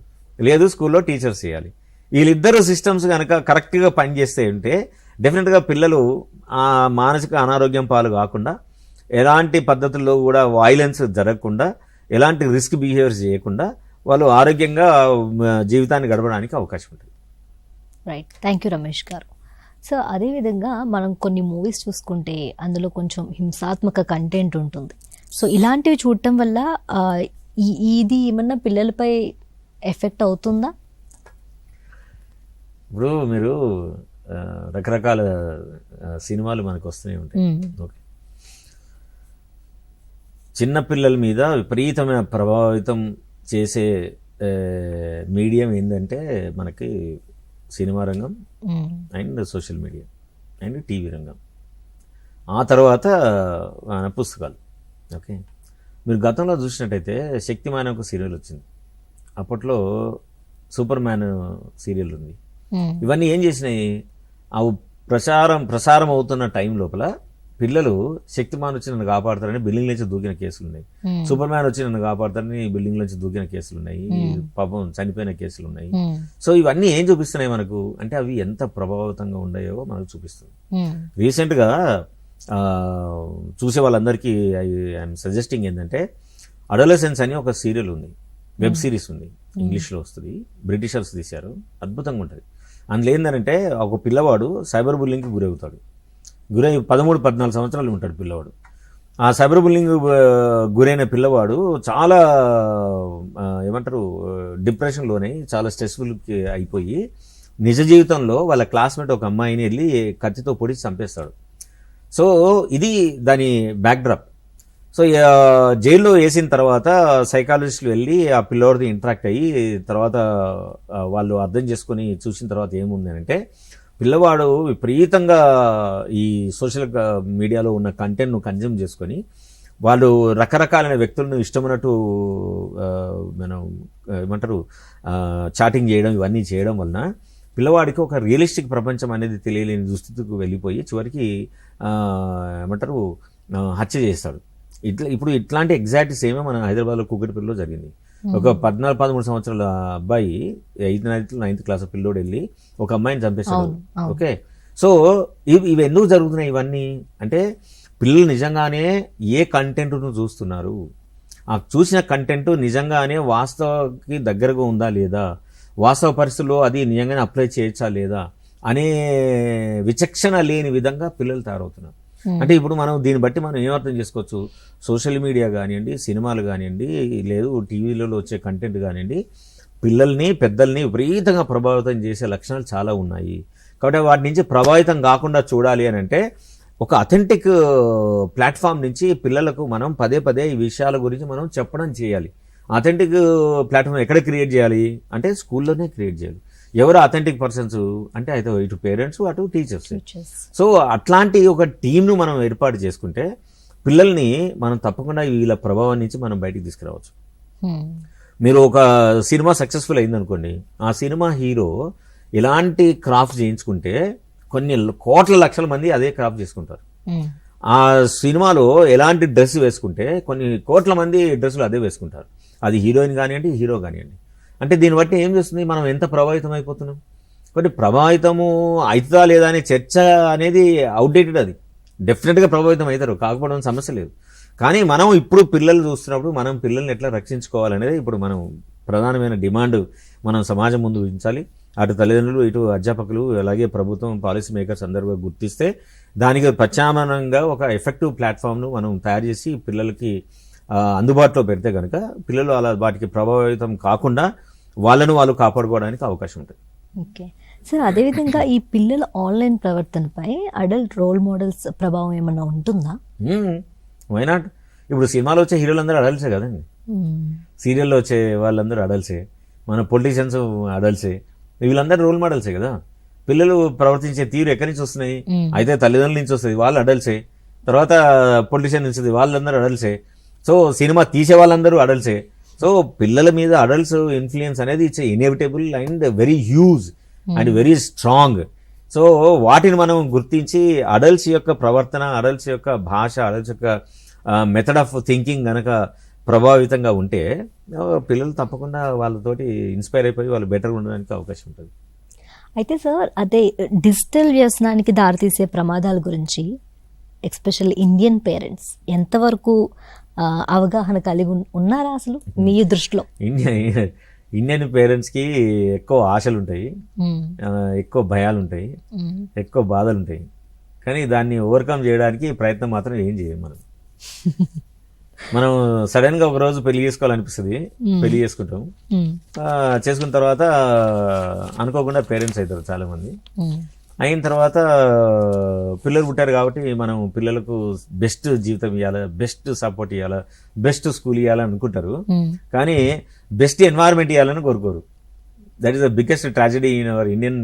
లేదు స్కూల్లో టీచర్స్ చేయాలి. వీళ్ళిద్దరు సిస్టమ్స్ కనుక కరెక్ట్గా పనిచేస్తే ఉంటే డెఫినెట్గా పిల్లలు ఆ మానసిక అనారోగ్యం పాలు కాకుండా, ఎలాంటి పద్ధతుల్లో కూడా వైలెన్స్ జరగకుండా, ఎలాంటి రిస్క్ బిహేవియర్స్ చేయకుండా వాళ్ళు ఆరోగ్యంగా జీవితాన్ని గడపడానికి అవకాశం ఉంటుంది. రైట్, థ్యాంక్ యూ రమేష్ గారు. సో అదేవిధంగా మనం కొన్ని మూవీస్ చూసుకుంటే అందులో కొంచెం హింసాత్మక కంటెంట్ ఉంటుంది. సో ఇలాంటివి చూడటం వల్ల ఇది ఏమన్నా పిల్లలపై ఎఫెక్ట్ అవుతుందా? ఇప్పుడు మీరు రకరకాల సినిమాలు మనకు వస్తూనే ఉంటాయి. ఓకే, చిన్నపిల్లల మీద విపరీతమైన ప్రభావితం చేసే మీడియం ఏంటంటే మనకి సినిమా రంగం and social media and TV రంగం, ఆ తర్వాత మన పుస్తకాలు. ఓకే, మీరు గతంలో చూసినట్టయితే శక్తిమాన్ ఒక సీరియల్ వచ్చింది, అప్పట్లో సూపర్ మ్యాన్ సీరియల్ ఉంది. ఇవన్నీ ఏం చేసినాయి? ఆ ప్రసారం అవుతున్న టైం లోపల పిల్లలు శక్తిమాన్ వచ్చి నన్ను కాపాడతారని బిల్డింగ్ నుంచి దూకిన కేసులు ఉన్నాయి, సూపర్ మ్యాన్ వచ్చి నన్ను కాపాడతారని బిల్డింగ్ నుంచి దూకిన కేసులు ఉన్నాయి, పాపం చనిపోయిన కేసులు ఉన్నాయి. సో ఇవన్నీ ఏం చూపిస్తున్నాయి మనకు అంటే అవి ఎంత ప్రభావితంగా ఉన్నాయో మనకు చూపిస్తుంది. రీసెంట్గా చూసే వాళ్ళందరికీ ఐఎమ్ సజెస్టింగ్ ఏంటంటే అడోలసెన్స్ అని ఒక సీరియల్ ఉంది, వెబ్ సిరీస్ ఉంది, ఇంగ్లీష్లో వస్తుంది, బ్రిటిషర్స్ తీశారు, అద్భుతంగా ఉంటుంది. అందులో ఏంటంటే ఒక పిల్లవాడు సైబర్ బుల్లింగ్కి గురవుతాడు, 13-14 సంవత్సరాలు ఉంటాడు పిల్లవాడు. ఆ సైబర్ బుల్లింగ్ గురైన పిల్లవాడు చాలా ఏమంటారు డిప్రెషన్లోనే చాలా స్ట్రెస్ఫుల్కి అయిపోయి నిజ జీవితంలో వాళ్ళ క్లాస్మేట్ ఒక అమ్మాయిని వెళ్ళి కత్తితో పొడిచి చంపేస్తాడు. సో ఇది దాని బ్యాక్డ్రాప్. సో జైల్లో వేసిన తర్వాత సైకాలజిస్టులు వెళ్ళి ఆ పిల్లోడిది ఇంటరాక్ట్ అయ్యి తర్వాత వాళ్ళు అర్థం చేసుకొని చూసిన తర్వాత ఏముంది అంటే పిల్లవాడు విపరీతంగా ఈ సోషల్ మీడియాలో ఉన్న కంటెంట్ను కన్జ్యూమ్ చేసుకొని వాళ్ళు రకరకాలైన వ్యక్తులను ఇష్టమైనట్టు మనం ఏమంటారు చాటింగ్ చేయడం, ఇవన్నీ చేయడం వలన పిల్లవాడికి ఒక రియలిస్టిక్ ప్రపంచం అనేది తెలియలేని దుస్థితికి వెళ్ళిపోయి చివరికి ఏమంటారు హత్య చేస్తాడు. ఇప్పుడు ఇట్లాంటి ఎగ్జాక్ట్ సేమే మన హైదరాబాద్లో కూకట్పల్లిలో జరిగింది. ఒక 14-13 సంవత్సరాల అబ్బాయి 8th క్లాస్ పిల్లోడు వెళ్ళి ఒక అమ్మాయిని చంపేశాడు. ఓకే, సో ఇవి ఎందుకు జరుగుతున్నాయి ఇవన్నీ అంటే పిల్లలు నిజంగానే ఏ కంటెంట్ను చూస్తున్నారు, ఆ చూసిన కంటెంట్ నిజంగానే వాస్తవకి దగ్గరగా ఉందా లేదా, వాస్తవ పరిస్థితుల్లో అది నిజంగానే అప్లై చేయొచ్చా లేదా అనే విచక్షణ లేని విధంగా పిల్లలు తయారవుతున్నారు. అంటే ఇప్పుడు మనం దీన్ని బట్టి మనం ఏమర్థం చేసుకోవచ్చు, సోషల్ మీడియా కానివ్వండి, సినిమాలు కానివ్వండి, లేదు టీవీలలో వచ్చే కంటెంట్ కానివ్వండి, పిల్లల్ని పెద్దల్ని విపరీతంగా ప్రభావితం చేసే లక్షణాలు చాలా ఉన్నాయి. కాబట్టి వాటి నుంచి ప్రభావితం కాకుండా చూడాలి అని అంటే ఒక అథెంటిక్ ప్లాట్ఫామ్ నుంచి పిల్లలకు మనం పదే ఈ విషయాల గురించి మనం చెప్పడం చేయాలి. అథెంటిక్ ప్లాట్ఫామ్ ఎక్కడ క్రియేట్ చేయాలి అంటే స్కూల్లోనే క్రియేట్ చేయాలి. ఎవరు అథెంటిక్ పర్సన్స్ అంటే అయితే ఇటు పేరెంట్స్ అటు టీచర్స్. Teachers. సో అట్లాంటి ఒక టీంను మనం ఏర్పాటు చేసుకుంటే పిల్లల్ని మనం తప్పకుండా వీళ్ళ ప్రభావం నుంచి మనం బయటికి తీసుకురావచ్చు. మీరు ఒక సినిమా సక్సెస్ఫుల్ అయిందనుకోండి, ఆ సినిమా హీరో ఎలాంటి క్రాఫ్ట్ చేయించుకుంటే కొన్ని కోట్ల లక్షల మంది అదే క్రాఫ్ట్ చేసుకుంటారు. ఆ సినిమాలో ఎలాంటి డ్రెస్ వేసుకుంటే కొన్ని కోట్ల మంది డ్రెస్సులు అదే వేసుకుంటారు. అది హీరోయిన్ కానివ్వండి, హీరో కానివ్వండి. అంటే దీన్ని బట్టి ఏం చేస్తుంది, మనం ఎంత ప్రభావితం అయిపోతున్నాం. కాబట్టి ప్రభావితము అవుతుందా లేదా అనే చర్చ అనేది అవుట్డేటెడ్. అది డెఫినెట్గా ప్రభావితం అవుతారు, కాకపోవడం సమస్య లేదు. కానీ మనం ఇప్పుడు పిల్లలు చూస్తున్నప్పుడు మనం పిల్లల్ని ఎట్లా రక్షించుకోవాలనేది ఇప్పుడు మనం ప్రధానమైన డిమాండ్ మనం సమాజం ముందు ఉంచాలి. అటు తల్లిదండ్రులు, ఇటు అధ్యాపకులు, అలాగే ప్రభుత్వం, పాలసీ మేకర్స్ అందరూ గుర్తిస్తే దానికి ప్రత్యామ్నాయంగా ఒక ఎఫెక్టివ్ ప్లాట్ఫామ్ను మనం తయారు చేసి పిల్లలకి అందుబాటులో పెడితే కనుక పిల్లలు అలా వాటికి ప్రభావితం కాకుండా వాళ్ళను వాళ్ళు కాపాడుకోవడానికి అవకాశం ఉంటుంది. ఓకే సార్, అదేవిధంగా ఈ పిల్లల ఆన్లైన్ ప్రవర్తనపై అడల్ట్ రోల్ మోడల్స్ ప్రభావం ఏమన్నా ఉంటుందా? వైనాట్. ఇప్పుడు సినిమాలో వచ్చే హీరోలందరూ అడల్ట్సే కదండి, సీరియల్లో వచ్చే వాళ్ళందరూ అడల్ట్సే, మన పొలిటీషియన్స్ అడల్ట్సే, వీళ్ళందరూ రోల్ మోడల్సే కదా. పిల్లలు ప్రవర్తించే తీరు ఎక్కడి నుంచి వస్తున్నాయి? అయితే తల్లిదండ్రుల నుంచి వస్తుంది, వాళ్ళు అడల్ట్సే. తర్వాత పొలిటీషియన్ నుంచి వాళ్ళందరూ అడల్ట్సే. సో సినిమా తీసే వాళ్ళందరూ అడల్ట్సే. సో పిల్లల మీద అడల్ట్స్ ఇన్ఫ్లుయెన్స్ అనేది it's inevitable and very huge and very strong. So వాటిని మనం గుర్తించి అడల్ట్స్ యొక్క ప్రవర్తన, అడల్ట్స్ యొక్క భాష, అడల్ట్స్ యొక్క మెథడ్ ఆఫ్ థింకింగ్ గనక ప్రభావితంగా ఉంటే పిల్లలు తప్పకుండా వాళ్ళతోటి ఇన్స్పైర్ అయిపోయి వాళ్ళు బెటర్గా ఉండడానికి అవకాశం ఉంటుంది. అయితే సార్, అదే డిజిటల్ వ్యసనానికి దారితీసే ప్రమాదాల గురించి ఎస్పెషల్ ఇండియన్ పేరెంట్స్ ఎంతవరకు అవగాహన కలిగి ఉన్నారా అసలు మీ దృష్టిలో? ఇండియన్ పేరెంట్స్కి ఎక్కువ ఆశలు ఉంటాయి, ఎక్కువ భయాలు ఉంటాయి, ఎక్కువ బాధలు ఉంటాయి. కానీ దాన్ని ఓవర్కమ్ చేయడానికి ప్రయత్నం మాత్రం ఏం చేయం. మనం సడన్ గా ఒక రోజు పెళ్లి చేసుకోవాలనిపిస్తుంది, పెళ్లి చేసుకుంటాం. చేసుకున్న తర్వాత అనుకోకుండా పేరెంట్స్ అవుతారు చాలా మంది. అయిన తర్వాత పిల్లలు పుట్టారు కాబట్టి మనం పిల్లలకు బెస్ట్ జీవితం ఇవ్వాలా, బెస్ట్ సపోర్ట్ ఇవ్వాలా, బెస్ట్ స్కూల్ ఇవ్వాలని అనుకుంటారు. కానీ బెస్ట్ ఎన్వైరన్మెంట్ ఇవ్వాలని కోరుకోరు. That is the biggest tragedy in our Indian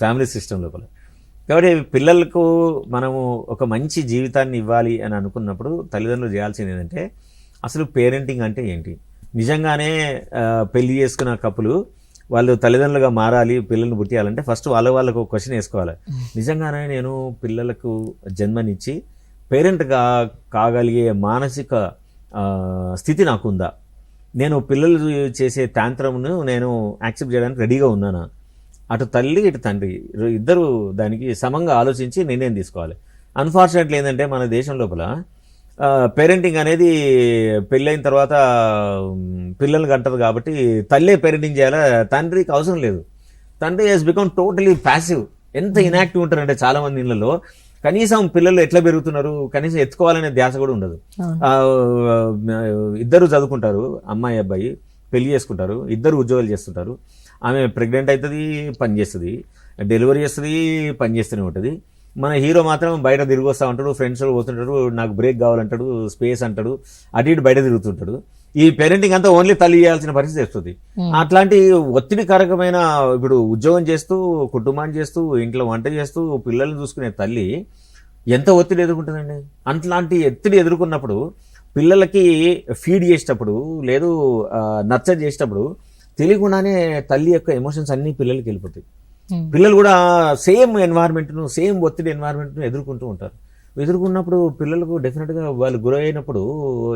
family system లోపల. కాబట్టి పిల్లలకు మనము ఒక మంచి జీవితాన్ని ఇవ్వాలి అని అనుకున్నప్పుడు తల్లిదండ్రులు చేయాల్సింది ఏంటంటే, అసలు పేరెంటింగ్ అంటే ఏంటి? నిజంగానే పెళ్లి చేసుకున్న కప్పులు వాళ్ళు తల్లిదండ్రులుగా మారాలి, పిల్లల్ని పుట్టియాలంటే ఫస్ట్ వాళ్ళకు ఒక క్వశ్చన్ వేసుకోవాలి. నిజంగానే నేను పిల్లలకు జన్మనిచ్చి పేరెంట్గా కాగలిగే మానసిక స్థితి నాకుందా? నేను పిల్లలు చేసే తాంత్రమును నేను యాక్సెప్ట్ చేయడానికి రెడీగా ఉన్నానా? అటు తల్లి ఇటు తండ్రి ఇద్దరు దానికి సమంగా ఆలోచించి నిర్ణయం తీసుకోవాలి. అన్ఫార్చునేట్లీ ఏంటంటే మన దేశం లోపల పేరెంటింగ్ అనేది పెళ్ళైన తర్వాత పిల్లలకి అంటారు కాబట్టి తల్లే పేరెంటింగ్ చేయాలా, తండ్రికి అవసరం లేదు. తండ్రి హెస్ బికమ్ టోటలీ ప్యాసివ్. ఎంత ఇన్యాక్టివ్ ఉంటారంటే చాలా మంది ఇళ్లలో కనీసం పిల్లలు ఎట్లా పెరుగుతున్నారు, కనీసం ఎత్తుకోవాలనే ధ్యాస కూడా ఉండదు. ఇద్దరు చదువుకుంటారు, అమ్మాయి అబ్బాయి పెళ్లి చేసుకుంటారు, ఇద్దరు ఉద్యోగాలు చేస్తుంటారు. ఆమె ప్రెగ్నెంట్ అవుతుంది, పని చేస్తుంది, డెలివరీ చేస్తుంది, పని చేస్తూనే ఉంటుంది. మన హీరో మాత్రం బయట తిరిగి వస్తూ ఉంటాడు, ఫ్రెండ్స్ పోతుంటాడు, నాకు బ్రేక్ కావాలంటాడు, స్పేస్ అంటాడు, అటు ఇటు బయట తిరుగుతుంటాడు. ఈ పేరెంటింగ్ అంతా ఓన్లీ తల్లి చేయాల్సిన పరిస్థితి వస్తుంది. అట్లాంటి ఒత్తిడికరకమైన ఇప్పుడు ఉద్యోగం చేస్తూ, కుటుంబాన్ని చేస్తూ, ఇంట్లో వంట చేస్తూ, పిల్లల్ని చూసుకునే తల్లి ఎంత ఒత్తిడి ఎదుర్కొంటుందండి. అట్లాంటి ఒత్తిడి ఎదుర్కొన్నప్పుడు పిల్లలకి ఫీడ్ చేసేటప్పుడు లేదు నర్చర్ చేసేటప్పుడు తెలియకుండానే తల్లి యొక్క ఎమోషన్స్ అన్ని పిల్లలకి వెళ్ళిపోతాయి. పిల్లలు కూడా సేమ్ ఎన్వైర్న్మెంట్ను, సేమ్ ఒత్తిడి ఎన్వైర్న్మెంట్ను ఎదుర్కొంటూ ఉంటారు. ఎదుర్కొన్నప్పుడు పిల్లలకు డెఫినెట్గా వాళ్ళు గురైనప్పుడు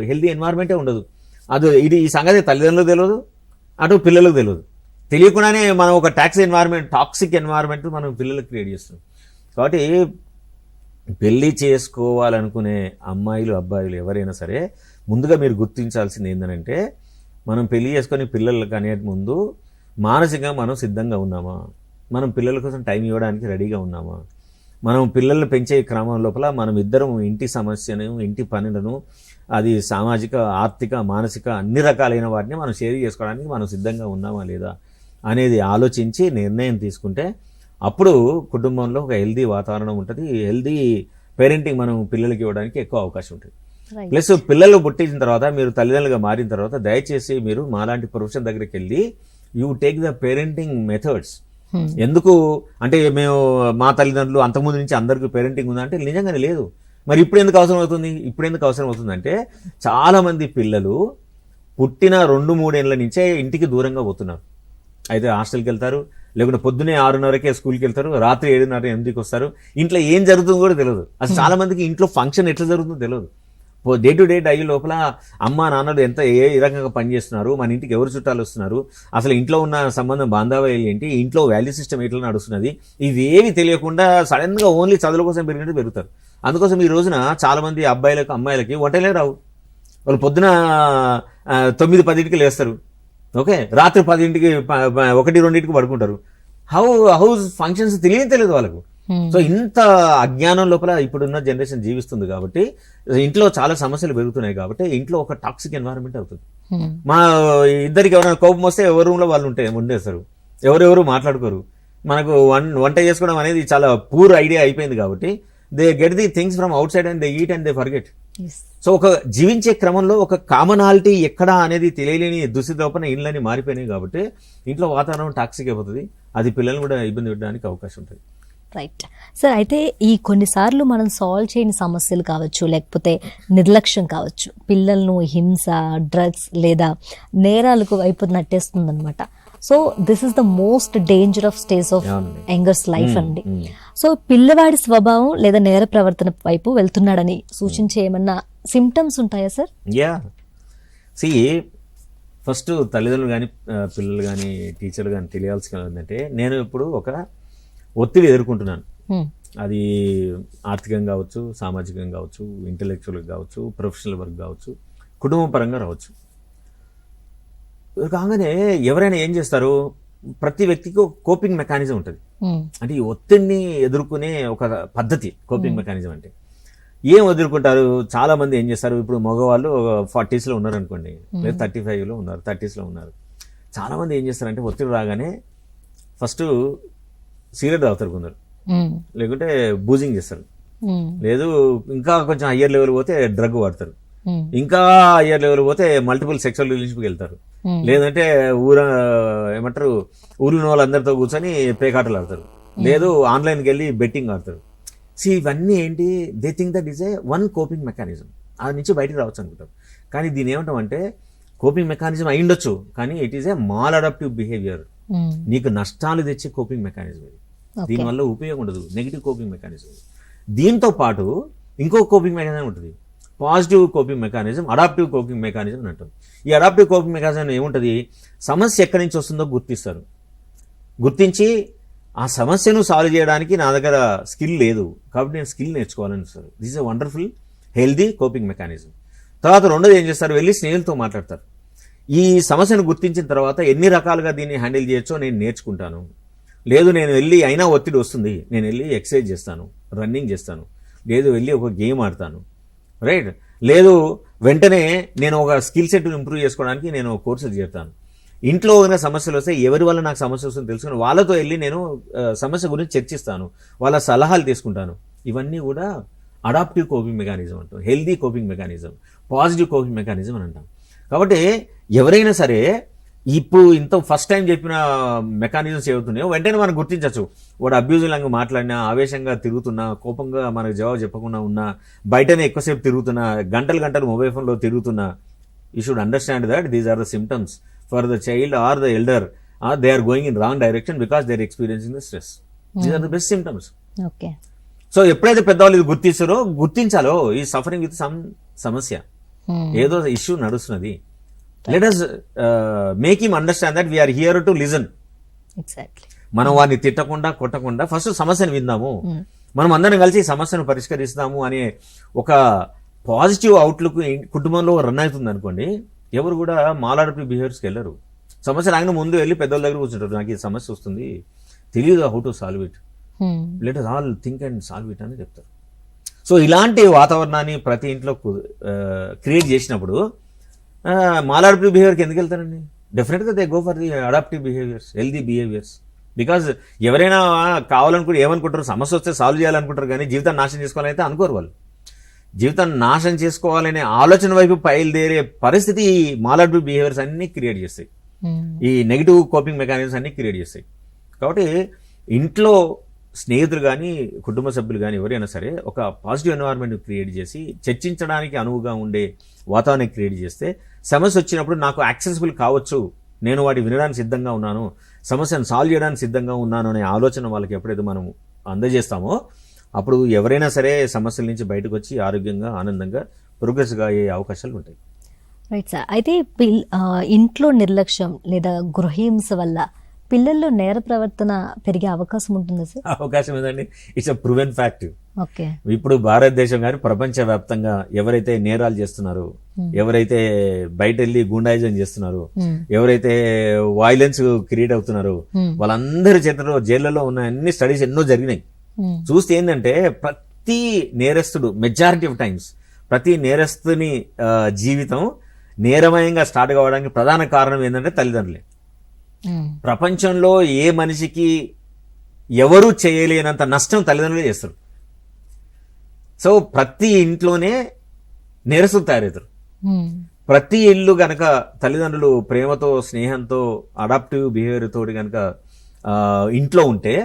హెల్దీ ఎన్వైర్న్మెంటే ఉండదు. అది ఈ సంగతి తల్లిదండ్రులకు తెలియదు, అటు పిల్లలకు తెలియదు. తెలియకుండానే మనం ఒక టాక్సిక్ ఎన్వైర్న్మెంట్ మనం పిల్లలకు క్రియేట్ చేస్తున్నాం. కాబట్టి పెళ్లి చేసుకోవాలనుకునే అమ్మాయిలు అబ్బాయిలు ఎవరైనా సరే ముందుగా మీరు గుర్తించాల్సింది ఏంటంటే, మనం పెళ్లి చేసుకొని పిల్లలకు అనే ముందు మానసికంగా మనం సిద్ధంగా ఉన్నామా, మనం పిల్లల కోసం టైం ఇవ్వడానికి రెడీగా ఉన్నామా, మనం పిల్లల్ని పెంచే క్రమం లోపల మనం ఇద్దరం ఇంటి సమస్యను, ఇంటి పనులను, అది సామాజిక, ఆర్థిక, మానసిక అన్ని రకాలైన వాటిని మనం షేర్ చేసుకోవడానికి మనం సిద్ధంగా ఉన్నామా లేదా అనేది ఆలోచించి నిర్ణయం తీసుకుంటే అప్పుడు కుటుంబంలో ఒక హెల్దీ వాతావరణం ఉంటుంది. హెల్దీ పేరెంటింగ్ మనం పిల్లలకి ఇవ్వడానికి ఎక్కువ అవకాశం ఉంటుంది. ప్లస్ పిల్లలు పుట్టిన తర్వాత మీరు తల్లిదండ్రులుగా మారిన తర్వాత దయచేసి మీరు మాలాంటి ప్రొఫెషన్ దగ్గరికి వెళ్ళి you take the parenting methods. ఎందుకు అంటే మేము మా తల్లిదండ్రులు అంతకుముందు నుంచి అందరికీ పేరెంటింగ్ ఉందంటే నిజంగానే లేదు. మరి ఇప్పుడు ఎందుకు అవసరం అవుతుంది అంటే చాలా మంది పిల్లలు పుట్టిన 2-3 ఏళ్ల నుంచే ఇంటికి దూరంగా పోతున్నారు. అయితే హాస్టల్కి వెళ్తారు, లేకుంటే పొద్దునే 6:30కే స్కూల్కి వెళ్తారు, రాత్రి 7:30-8కి వస్తారు. ఇంట్లో ఏం జరుగుతుందో కూడా తెలియదు. అసలు చాలా మందికి ఇంట్లో ఫంక్షన్ ఎట్లా జరుగుతుందో తెలియదు. డే టు డే డైలీ లోపల అమ్మ నాన్నలు ఏ రకంగా పనిచేస్తున్నారు, మన ఇంటికి ఎవరు చుట్టాలు వస్తున్నారు, అసలు ఇంట్లో ఉన్న సంబంధం బాంధవ్యాలు ఏంటి, ఇంట్లో వాల్యూ సిస్టమ్ ఎట్లా నడుస్తున్నది, ఇవేవి తెలియకుండా సడన్ గా ఓన్లీ చదువుల కోసం పెరిగినట్టు పెరుగుతారు. అందుకోసం ఈ రోజున చాలా మంది అబ్బాయిలకు అమ్మాయిలకి వంటలే రావు. వాళ్ళు పొద్దున 9-10కి లేస్తారు, ఓకే, రాత్రి 10కి 1-2కి పడుకుంటారు. హౌస్ ఫంక్షన్స్ తెలియదు వాళ్ళకు. సో ఇంత అజ్ఞానం లోపల ఇప్పుడున్న జనరేషన్ జీవిస్తుంది కాబట్టి ఇంట్లో చాలా సమస్యలు పెరుగుతున్నాయి. కాబట్టి ఇంట్లో ఒక టాక్సిక్ ఎన్వైరన్మెంట్ అవుతుంది. మా ఇద్దరికి ఎవరైనా కోపం వస్తే ఎవరి రూమ్లో వాళ్ళు ఉండేస్తారు, ఎవరెవరు మాట్లాడుకోరు. మనకు వంట చేసుకోవడం అనేది చాలా పూర్ ఐడియా అయిపోయింది. కాబట్టి they get the things from out side and they eat and they forget. So ఒక జీవించే క్రమంలో ఒక కామనాలిటీ ఎక్కడా అనేది తెలియలేని దుస్థితిలోపన ఇళ్ళని మారిపోయినాయి. కాబట్టి ఇంట్లో వాతావరణం టాక్సిక్ అయిపోతుంది. అది పిల్లల్ని కూడా ఇబ్బంది పెట్టడానికి అవకాశం ఉంటుంది. Right sir. అయితే ఈ కొన్నిసార్లు మనం సాల్వ్ చేయని సమస్యలు కావచ్చు, లేకపోతే నిర్లక్ష్యం కావచ్చు, పిల్లలను హింస, డ్రగ్స్ లేదా నేరాలకు వైపు నెట్టేస్తుంది అనమాట. So this is the most danger of stage of youngers life అండి. సో పిల్లవాడి స్వభావం లేదా నేర ప్రవర్తన వైపు వెళ్తున్నాడని సూచించే ఏమన్నా సిమ్టమ్స్ ఉంటాయా సార్? యా, సి ఫస్ట్ తల్లిదండ్రులు కానీ పిల్లలు కానీ టీచర్లు కానీ తెలియాల్సింది ఏంటంటే, నేను ఇప్పుడు ఒక ఒత్తిడి ఎదుర్కొంటున్నాను. అది ఆర్థికంగా కావచ్చు, సామాజికంగా కావచ్చు, ఇంటెలెక్చువల్గా కావచ్చు, ప్రొఫెషనల్ వర్క్ కావచ్చు, కుటుంబ పరంగా రావచ్చు. కాగానే ఎవరైనా ఏం చేస్తారు, ప్రతి వ్యక్తికి ఒక కోపింగ్ మెకానిజం ఉంటుంది. అంటే ఈ ఒత్తిడిని ఎదుర్కొనే ఒక పద్ధతి కోపింగ్ మెకానిజం. అంటే ఏం ఎదుర్కొంటారు, చాలా మంది ఏం చేస్తారు, ఇప్పుడు మగవాళ్ళు 40s లో ఉన్నారు అనుకోండి, లేదా 35 లో ఉన్నారు, 30s లో ఉన్నారు. చాలా మంది ఏం చేస్తారంటే ఒత్తిడి రాగానే ఫస్ట్ సిగరెట్ తాగుతారు కొందరు, లేకుంటే బూజింగ్ చేస్తారు, లేదు ఇంకా కొంచెం హయ్యర్ లెవెల్ పోతే డ్రగ్ వాడతారు, ఇంకా హయ్యర్ లెవెల్ పోతే మల్టిపుల్ సెక్షువల్ రిలేషన్షిప్కి వెళ్తారు, లేదంటే ఏమంటారు ఊరిన వాళ్ళందరితో కూర్చొని పేకాటలు ఆడతారు, లేదు ఆన్లైన్కి వెళ్ళి బెట్టింగ్ ఆడతారు. ఇవన్నీ ఏంటి, they think that is a one coping mechanism. అది నుంచి బయటకు రావచ్చు అనుకుంటారు. కానీ దీని ఏమంటామంటే కోపింగ్ మెకానిజం అయి ఉండొచ్చు, కానీ it is a mall adaptive behaviour. నీకు నష్టాలు తెచ్చే కోపింగ్ మెకానిజం ఇది. దీనివల్ల ఉపయోగం ఉండదు, నెగిటివ్ కోపింగ్ మెకానిజం. దీంతో పాటు ఇంకో కోపింగ్ మెకానిజం ఉంటుంది, positive coping mechanism, adaptive coping mechanism అని అంటాం. ఈ అడాప్టివ్ కోపింగ్ మెకానిజం ఏముంటుంది, సమస్య ఎక్కడి నుంచి వస్తుందో గుర్తిస్తారు. గుర్తించి ఆ సమస్యను సాల్వ్ చేయడానికి నా దగ్గర స్కిల్ లేదు కాబట్టి నేను స్కిల్ నేర్చుకోవాలని చూస్తారు. This is a wonderful healthy coping mechanism. తర్వాత రెండోది ఏం చేస్తారు, వెళ్ళి స్నేహితులతో మాట్లాడతారు. ఈ సమస్యను గుర్తించిన తర్వాత ఎన్ని రకాలుగా దీన్ని హ్యాండిల్ చేయొచ్చో నేను నేర్చుకుంటాను. లేదు నేను వెళ్ళి అయినా ఒత్తిడి వస్తుంది, నేను వెళ్ళి ఎక్సర్సైజ్ చేస్తాను, రన్నింగ్ చేస్తాను, లేదు వెళ్ళి ఒక గేమ్ ఆడతాను, రైట్, లేదు వెంటనే నేను ఒక స్కిల్ సెట్ ఇంప్రూవ్ చేసుకోవడానికి నేను కోర్సులు చేస్తాను. ఇంట్లో ఏమైనా సమస్యలు వస్తే ఎవరి వల్ల నాకు సమస్య వస్తుందో తెలుసుకుని వాళ్ళతో వెళ్ళి నేను సమస్య గురించి చర్చిస్తాను, వాళ్ళ సలహాలు తీసుకుంటాను. ఇవన్నీ కూడా అడాప్టివ్ కోపింగ్ మెకానిజం అంటాం, healthy coping mechanism, positive coping mechanism అని అంటాం. కాబట్టి ఎవరైనా సరే ఇప్పుడు ఇంత ఫస్ట్ టైం చెప్పిన మెకానిజమ్స్ ఏవుతున్నాయో వెంటనే మనం గుర్తించవచ్చు. వాడు అబ్యూజివ్ లాగా మాట్లాడినా, ఆవేశంగా తిరుగుతున్నా, కోపంగా మనకు జవాబు చెప్పకుండా ఉన్నా, బయటనే ఎక్కువసేపు తిరుగుతున్నా, గంటలు మొబైల్ ఫోన్లో తిరుగుతున్నా, you should understand that these are the symptoms for the child or the elder, or they are going in wrong direction because they are experiencing the stress. These are the best symptoms. Okay. So ఎప్పుడైతే పెద్దవాళ్ళు ఇది గుర్తించాలో ఈ సఫరింగ్ విత్ సమ్ సమస్య, ఏదో ఇష్యూ నడుస్తున్నది, let us make him understand that we are here to listen. Exactly. మనం వారిని తిట్టకుండా కొట్టకుండా ఫస్ట్ సమస్యను విందాము, మనం అందరం కలిసి సమస్యను పరిష్కరిస్తాము అనే ఒక పాజిటివ్ అవుట్లుక్ కుటుంబంలో రన్ అవుతుంది అనుకోండి, ఎవరు కూడా మాలాడపి బిహేవియర్స్కి వెళ్ళరు. సమస్య రాగానే ముందు వెళ్ళి పెద్దల దగ్గర కూర్చుంటారు, నాకు ఈ సమస్య వస్తుంది, తెలియదు how to solve it, let us all think and solve it అని చెప్తారు. సో ఇలాంటి వాతావరణాన్ని ప్రతి ఇంట్లో క్రియేట్ చేసినప్పుడు మాలాడపివ్ బిహేవియర్కి ఎందుకు వెళ్తారండి? డెఫినెట్గా they go for the adaptive behaviours, healthy behaviours. Because ఎవరైనా కావాలనుకుంటే ఏమనుకుంటారు, సమస్య వస్తే సాల్వ్ చేయాలనుకుంటారు, కానీ జీవితాన్ని నాశనం చేసుకోవాలని అయితే అనుకోరు. వాళ్ళు జీవితాన్ని నాశనం చేసుకోవాలనే ఆలోచన వైపు బయలుదేరే పరిస్థితి మాలాడపివ్ బిహేవియర్స్ అన్ని క్రియేట్ చేస్తాయి. ఈ నెగిటివ్ కోపింగ్ మెకానిజమ్స్ అన్ని క్రియేట్ చేస్తాయి. కాబట్టి ఇంట్లో స్నేహితులు కానీ కుటుంబ సభ్యులు కానీ ఎవరైనా సరే ఒక పాజిటివ్ ఎన్వైరన్మెంట్ క్రియేట్ చేసి చర్చించడానికి అనువుగా ఉండే వాతావరణం క్రియేట్ చేస్తే సమస్య వచ్చినప్పుడు నాకు యాక్సెసిబుల్ కావచ్చు, నేను వాటి వినడానికి సిద్ధంగా ఉన్నాను, సమస్యను సాల్వ్ చేయడానికి సిద్ధంగా ఉన్నాను అనే ఆలోచన వాళ్ళకి ఎప్పుడైతే మనం అందజేస్తామో అప్పుడు ఎవరైనా సరే సమస్యల నుంచి బయటకు వచ్చి ఆరోగ్యంగా ఆనందంగా ప్రోగ్రెస్గా అయ్యే అవకాశాలు ఉంటాయి. Right sir. అయితే ఇంట్లో నిర్లక్ష్యం లేదా గృహహింస వల్ల పిల్లల్లో నేర ప్రవర్తన పెరిగే అవకాశం ఉంటుందా సార్? అవకాశం ఏదండి, it's a proven fact. Okay. ఇప్పుడు భారతదేశం కానీ ప్రపంచవ్యాప్తంగా ఎవరైతే నేరాలు చేస్తున్నారో, ఎవరైతే బయట వెళ్ళి గుండాయిజం చేస్తున్నారో, ఎవరైతే వైలెన్స్ క్రియేట్ అవుతున్నారో వాళ్ళందరి చేతిలో జైళ్లలో ఉన్న అన్ని స్టడీస్ ఎన్నో జరిగినాయి. చూస్తే ఏంటంటే ప్రతి నేరస్తుడు మెజారిటీ ఆఫ్ టైమ్స్ ప్రతి నేరస్తుని జీవితం నేరమయంగా స్టార్ట్ కావడానికి ప్రధాన కారణం ఏంటంటే తల్లిదండ్రులే. ప్రపంచంలో ఏ మనిషికి ఎవరు చేయలేనంత నష్టం తల్లిదండ్రులే చేస్తారు. సో ప్రతి ఇంట్లోనే నేరస్తులు తయారవుతారు. ప్రతి ఇల్లు గనక తల్లిదండ్రులు ప్రేమతో స్నేహంతో అడాప్టివ్ బిహేవియర్ తోటి గనక ఇంట్లో ఉంటే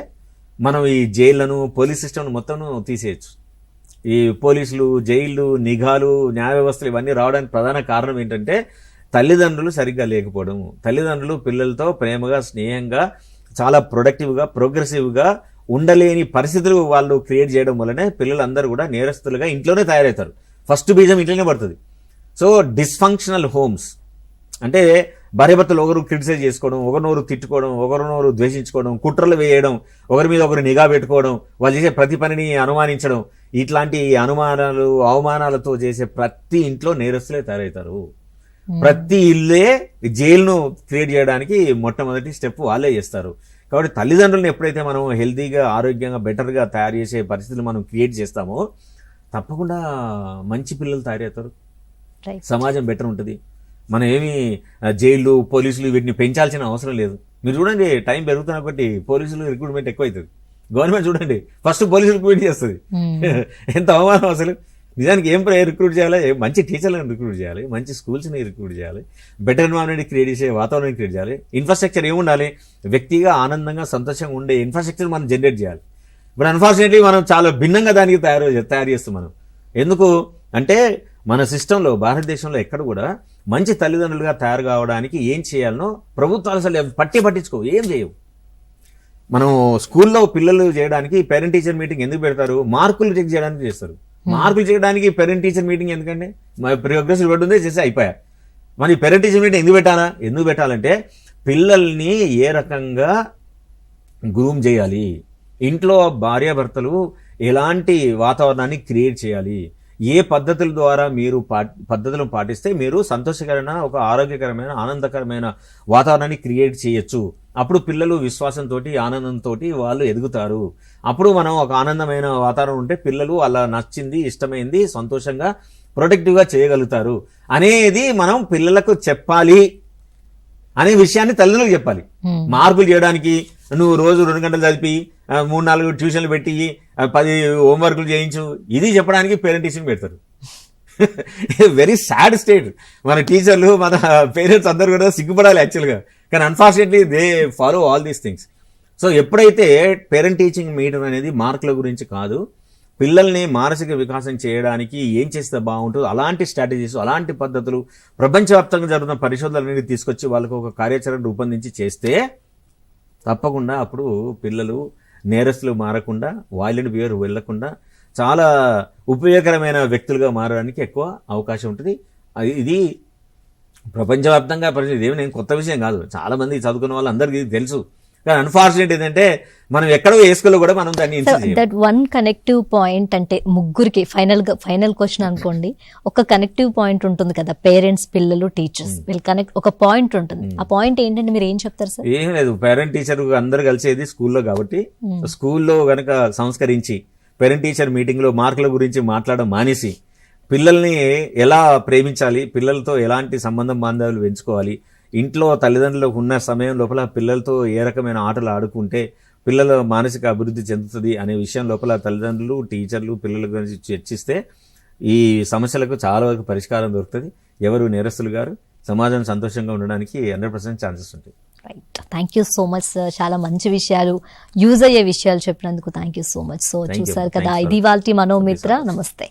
మనం ఈ జైళ్లను పోలీస్ సిస్టమ్ మొత్తం తీసేయచ్చు. ఈ పోలీసులు, జైళ్లు, నిఘాలు, న్యాయ వ్యవస్థలు ఇవన్నీ రావడానికి ప్రధాన కారణం ఏంటంటే తల్లిదండ్రులు సరిగ్గా లేకపోవడం. తల్లిదండ్రులు పిల్లలతో ప్రేమగా స్నేహంగా చాలా ప్రొడక్టివ్గా ప్రోగ్రెసివ్గా ఉండలేని పరిస్థితులు వాళ్ళు క్రియేట్ చేయడం వల్లనే పిల్లలందరూ కూడా నేరస్తులుగా ఇంట్లోనే తయారవుతారు. ఫస్ట్ బీజం ఇంట్లోనే పడుతుంది. సో డిస్ఫంక్షనల్ హోమ్స్ అంటే భార్యాభర్తలు ఒకరు క్రిటిసైజ్ చేసుకోవడం, ఒకరినొకరు తిట్టుకోవడం, ఒకరినొకరు ద్వేషించుకోవడం, కుట్రలు వేయడం, ఒకరి మీద ఒకరు నిఘా పెట్టుకోవడం, వాళ్ళు చేసే ప్రతి పనిని అనుమానించడం, ఇట్లాంటి అనుమానాలు అవమానాలతో చేసే ప్రతి ఇంట్లో నేరస్తులే తయారవుతారు. ప్రతి ఇల్లే జైలును క్రియేట్ చేయడానికి మొట్టమొదటి స్టెప్ వాళ్ళే చేస్తారు. కాబట్టి తల్లిదండ్రులను ఎప్పుడైతే మనం హెల్తీగా ఆరోగ్యంగా బెటర్గా తయారు చేసే పరిస్థితులు మనం క్రియేట్ చేస్తామో తప్పకుండా మంచి పిల్లలు తయారవుతారు, సమాజం బెటర్ ఉంటుంది. మనం ఏమి జైళ్ళు పోలీసులు వీటిని పెంచాల్సిన అవసరం లేదు. మీరు చూడండి, టైం పెరుగుతున్న బట్టి పోలీసులు రిక్రూట్మెంట్ ఎక్కువ అవుతుంది. గవర్నమెంట్ చూడండి ఫస్ట్ పోలీసులు రిక్రూట్ చేస్తుంది. ఎంత అవమానం అసలు. నిజానికి ఏం రిక్రూట్ చేయాలి, మంచి టీచర్లను రిక్రూట్ చేయాలి, మంచి స్కూల్స్ని రిక్రూట్ చేయాలి, బెటర్ ఎన్వైరన్మెంట్ క్రియేట్ చేసే వాతావరణం క్రియేట్ చేయాలి. ఇన్ఫ్రాస్ట్రక్చర్ ఏముండాలి, వ్యక్తిగా ఆనందంగా సంతోషంగా ఉండే ఇన్ఫ్రాస్ట్రక్చర్ మనం జనరేట్ చేయాలి. బట్ అన్ఫార్చునేట్లీ మనం చాలా భిన్నంగా దానికి తయారు చేస్తాం. మనం ఎందుకు అంటే మన సిస్టంలో భారతదేశంలో ఎక్కడ కూడా మంచి తల్లిదండ్రులుగా తయారు కావడానికి ఏం చేయాలనో ప్రభుత్వాలు అసలు పట్టించుకో ఏం చేయవు. మనం స్కూల్లో పిల్లలు చేయడానికి పేరెంట్ టీచర్ మీటింగ్ ఎందుకు పెడతారు? మార్కులు చెక్ చేయడానికి చేస్తారు. మార్కులు చేయడానికి పేరెంట్ టీచర్ మీటింగ్ ఎందుకంటే ప్రోగ్రెస్ రిపోర్ట్ ఉంది చేసి అయిపోయా. మరి పేరెంట్ టీచర్ మీటింగ్ ఎందుకు పెట్టాలంటే పిల్లల్ని ఏ రకంగా గ్రూమ్ చేయాలి, ఇంట్లో భార్యాభర్తలు ఎలాంటి వాతావరణాన్ని క్రియేట్ చేయాలి, ఏ పద్ధతుల ద్వారా మీరు పద్ధతులను పాటిస్తే మీరు సంతోషకరమైన ఒక ఆరోగ్యకరమైన ఆనందకరమైన వాతావరణాన్ని క్రియేట్ చేయొచ్చు. అప్పుడు పిల్లలు విశ్వాసంతో ఆనందంతో వాళ్ళు ఎదుగుతారు. అప్పుడు మనం ఒక ఆనందమైన వాతావరణం ఉంటే పిల్లలు అలా నచ్చింది ఇష్టమైంది సంతోషంగా ప్రొటెక్టివ్గా చేయగలుగుతారు అనేది మనం పిల్లలకు చెప్పాలి అనే విషయాన్ని తల్లిదండ్రులకు చెప్పాలి. మార్కులు చేయడానికి నువ్వు రోజు 2 గంటలు చదివి 3-4 ట్యూషన్లు పెట్టి 10 హోంవర్క్లు చేయించు ఇది చెప్పడానికి పేరెంట్ టీచర్ని పెడతారు. Very sad state. మన టీచర్లు మన పేరెంట్స్ అందరూ కూడా సిగ్గుపడాలి యాక్చువల్గా. కానీ unfortunately they follow all these things. So ఎప్పుడైతే పేరెంట్ టీచింగ్ మీటింగ్ అనేది మార్కుల గురించి కాదు, పిల్లల్ని మానసిక వికాసం చేయడానికి ఏం చేస్తే బాగుంటుందో అలాంటి స్ట్రాటజీస్ అలాంటి పద్ధతులు ప్రపంచవ్యాప్తంగా జరుగుతున్న పరిశోధనలన్నీ తీసుకొచ్చి వాళ్ళకు ఒక కార్యాచరణ రూపొందించి చేస్తే తప్పకుండా అప్పుడు పిల్లలు నేరస్తులు మారకుండా వైలెంట్ బిహేవియర్ వెళ్లకుండా చాలా ఉపయోగకరమైన వ్యక్తులుగా మారడానికి ఎక్కువ అవకాశం ఉంటుంది. ఇది ప్రపంచవ్యాప్తంగా ఇదేమి నేను కొత్త విషయం కాదు, చాలా మంది చదువుకున్న వాళ్ళు అందరికీ తెలుసు. కానీ అన్ఫార్చునేట్ ఏంటంటే మనం ఎక్కడో వేసుకోలో కూడా మనం దాన్ని దట్ వన్ కనెక్టివ్ పాయింట్ అంటే ముగ్గురికి ఫైనల్ క్వశ్చన్ అనుకోండి, ఒక కనెక్టివ్ పాయింట్ ఉంటుంది కదా, పేరెంట్స్ పిల్లలు టీచర్స్ వీళ్ళు కనెక్ట్ ఒక పాయింట్ ఉంటుంది. ఆ పాయింట్ ఏంటంటే మీరు ఏం చెప్తారు సార్? ఏం లేదు, పేరెంట్ టీచర్ అందరు కలిసేది స్కూల్లో కాబట్టి స్కూల్లో గనక సంస్కరించి పేరెంట్ టీచర్ మీటింగ్ లో మార్కుల గురించి మాట్లాడడం మానేసి పిల్లల్ని ఎలా ప్రేమించాలి, పిల్లలతో ఎలాంటి సంబంధం బాంధవ్యాలు పెంచుకోవాలి, ఇంట్లో తల్లిదండ్రులకు ఉన్న సమయం లోపల పిల్లలతో ఏ రకమైన ఆటలు ఆడుకుంటే పిల్లల మానసిక అభివృద్ధి చెందుతుంది అనే విషయం లోపల తల్లిదండ్రులు టీచర్లు పిల్లల గురించి చర్చిస్తే ఈ సమస్యలకు చాలా వరకు పరిష్కారం దొరుకుతుంది. ఎవరు నేరస్తులు గారు సమాజం సంతోషంగా ఉండడానికి 100% ఛాన్సెస్ ఉంటాయి. Right, thank you so much sir. చాలా మంచి విషయాలు, యూజ్ అయ్యే విషయాలు చెప్పినందుకు thank you so much. So Thank you. చూసారు కదా, Thanks for- ఇది వాళ్ళ మనోమిత్ర. నమస్తే.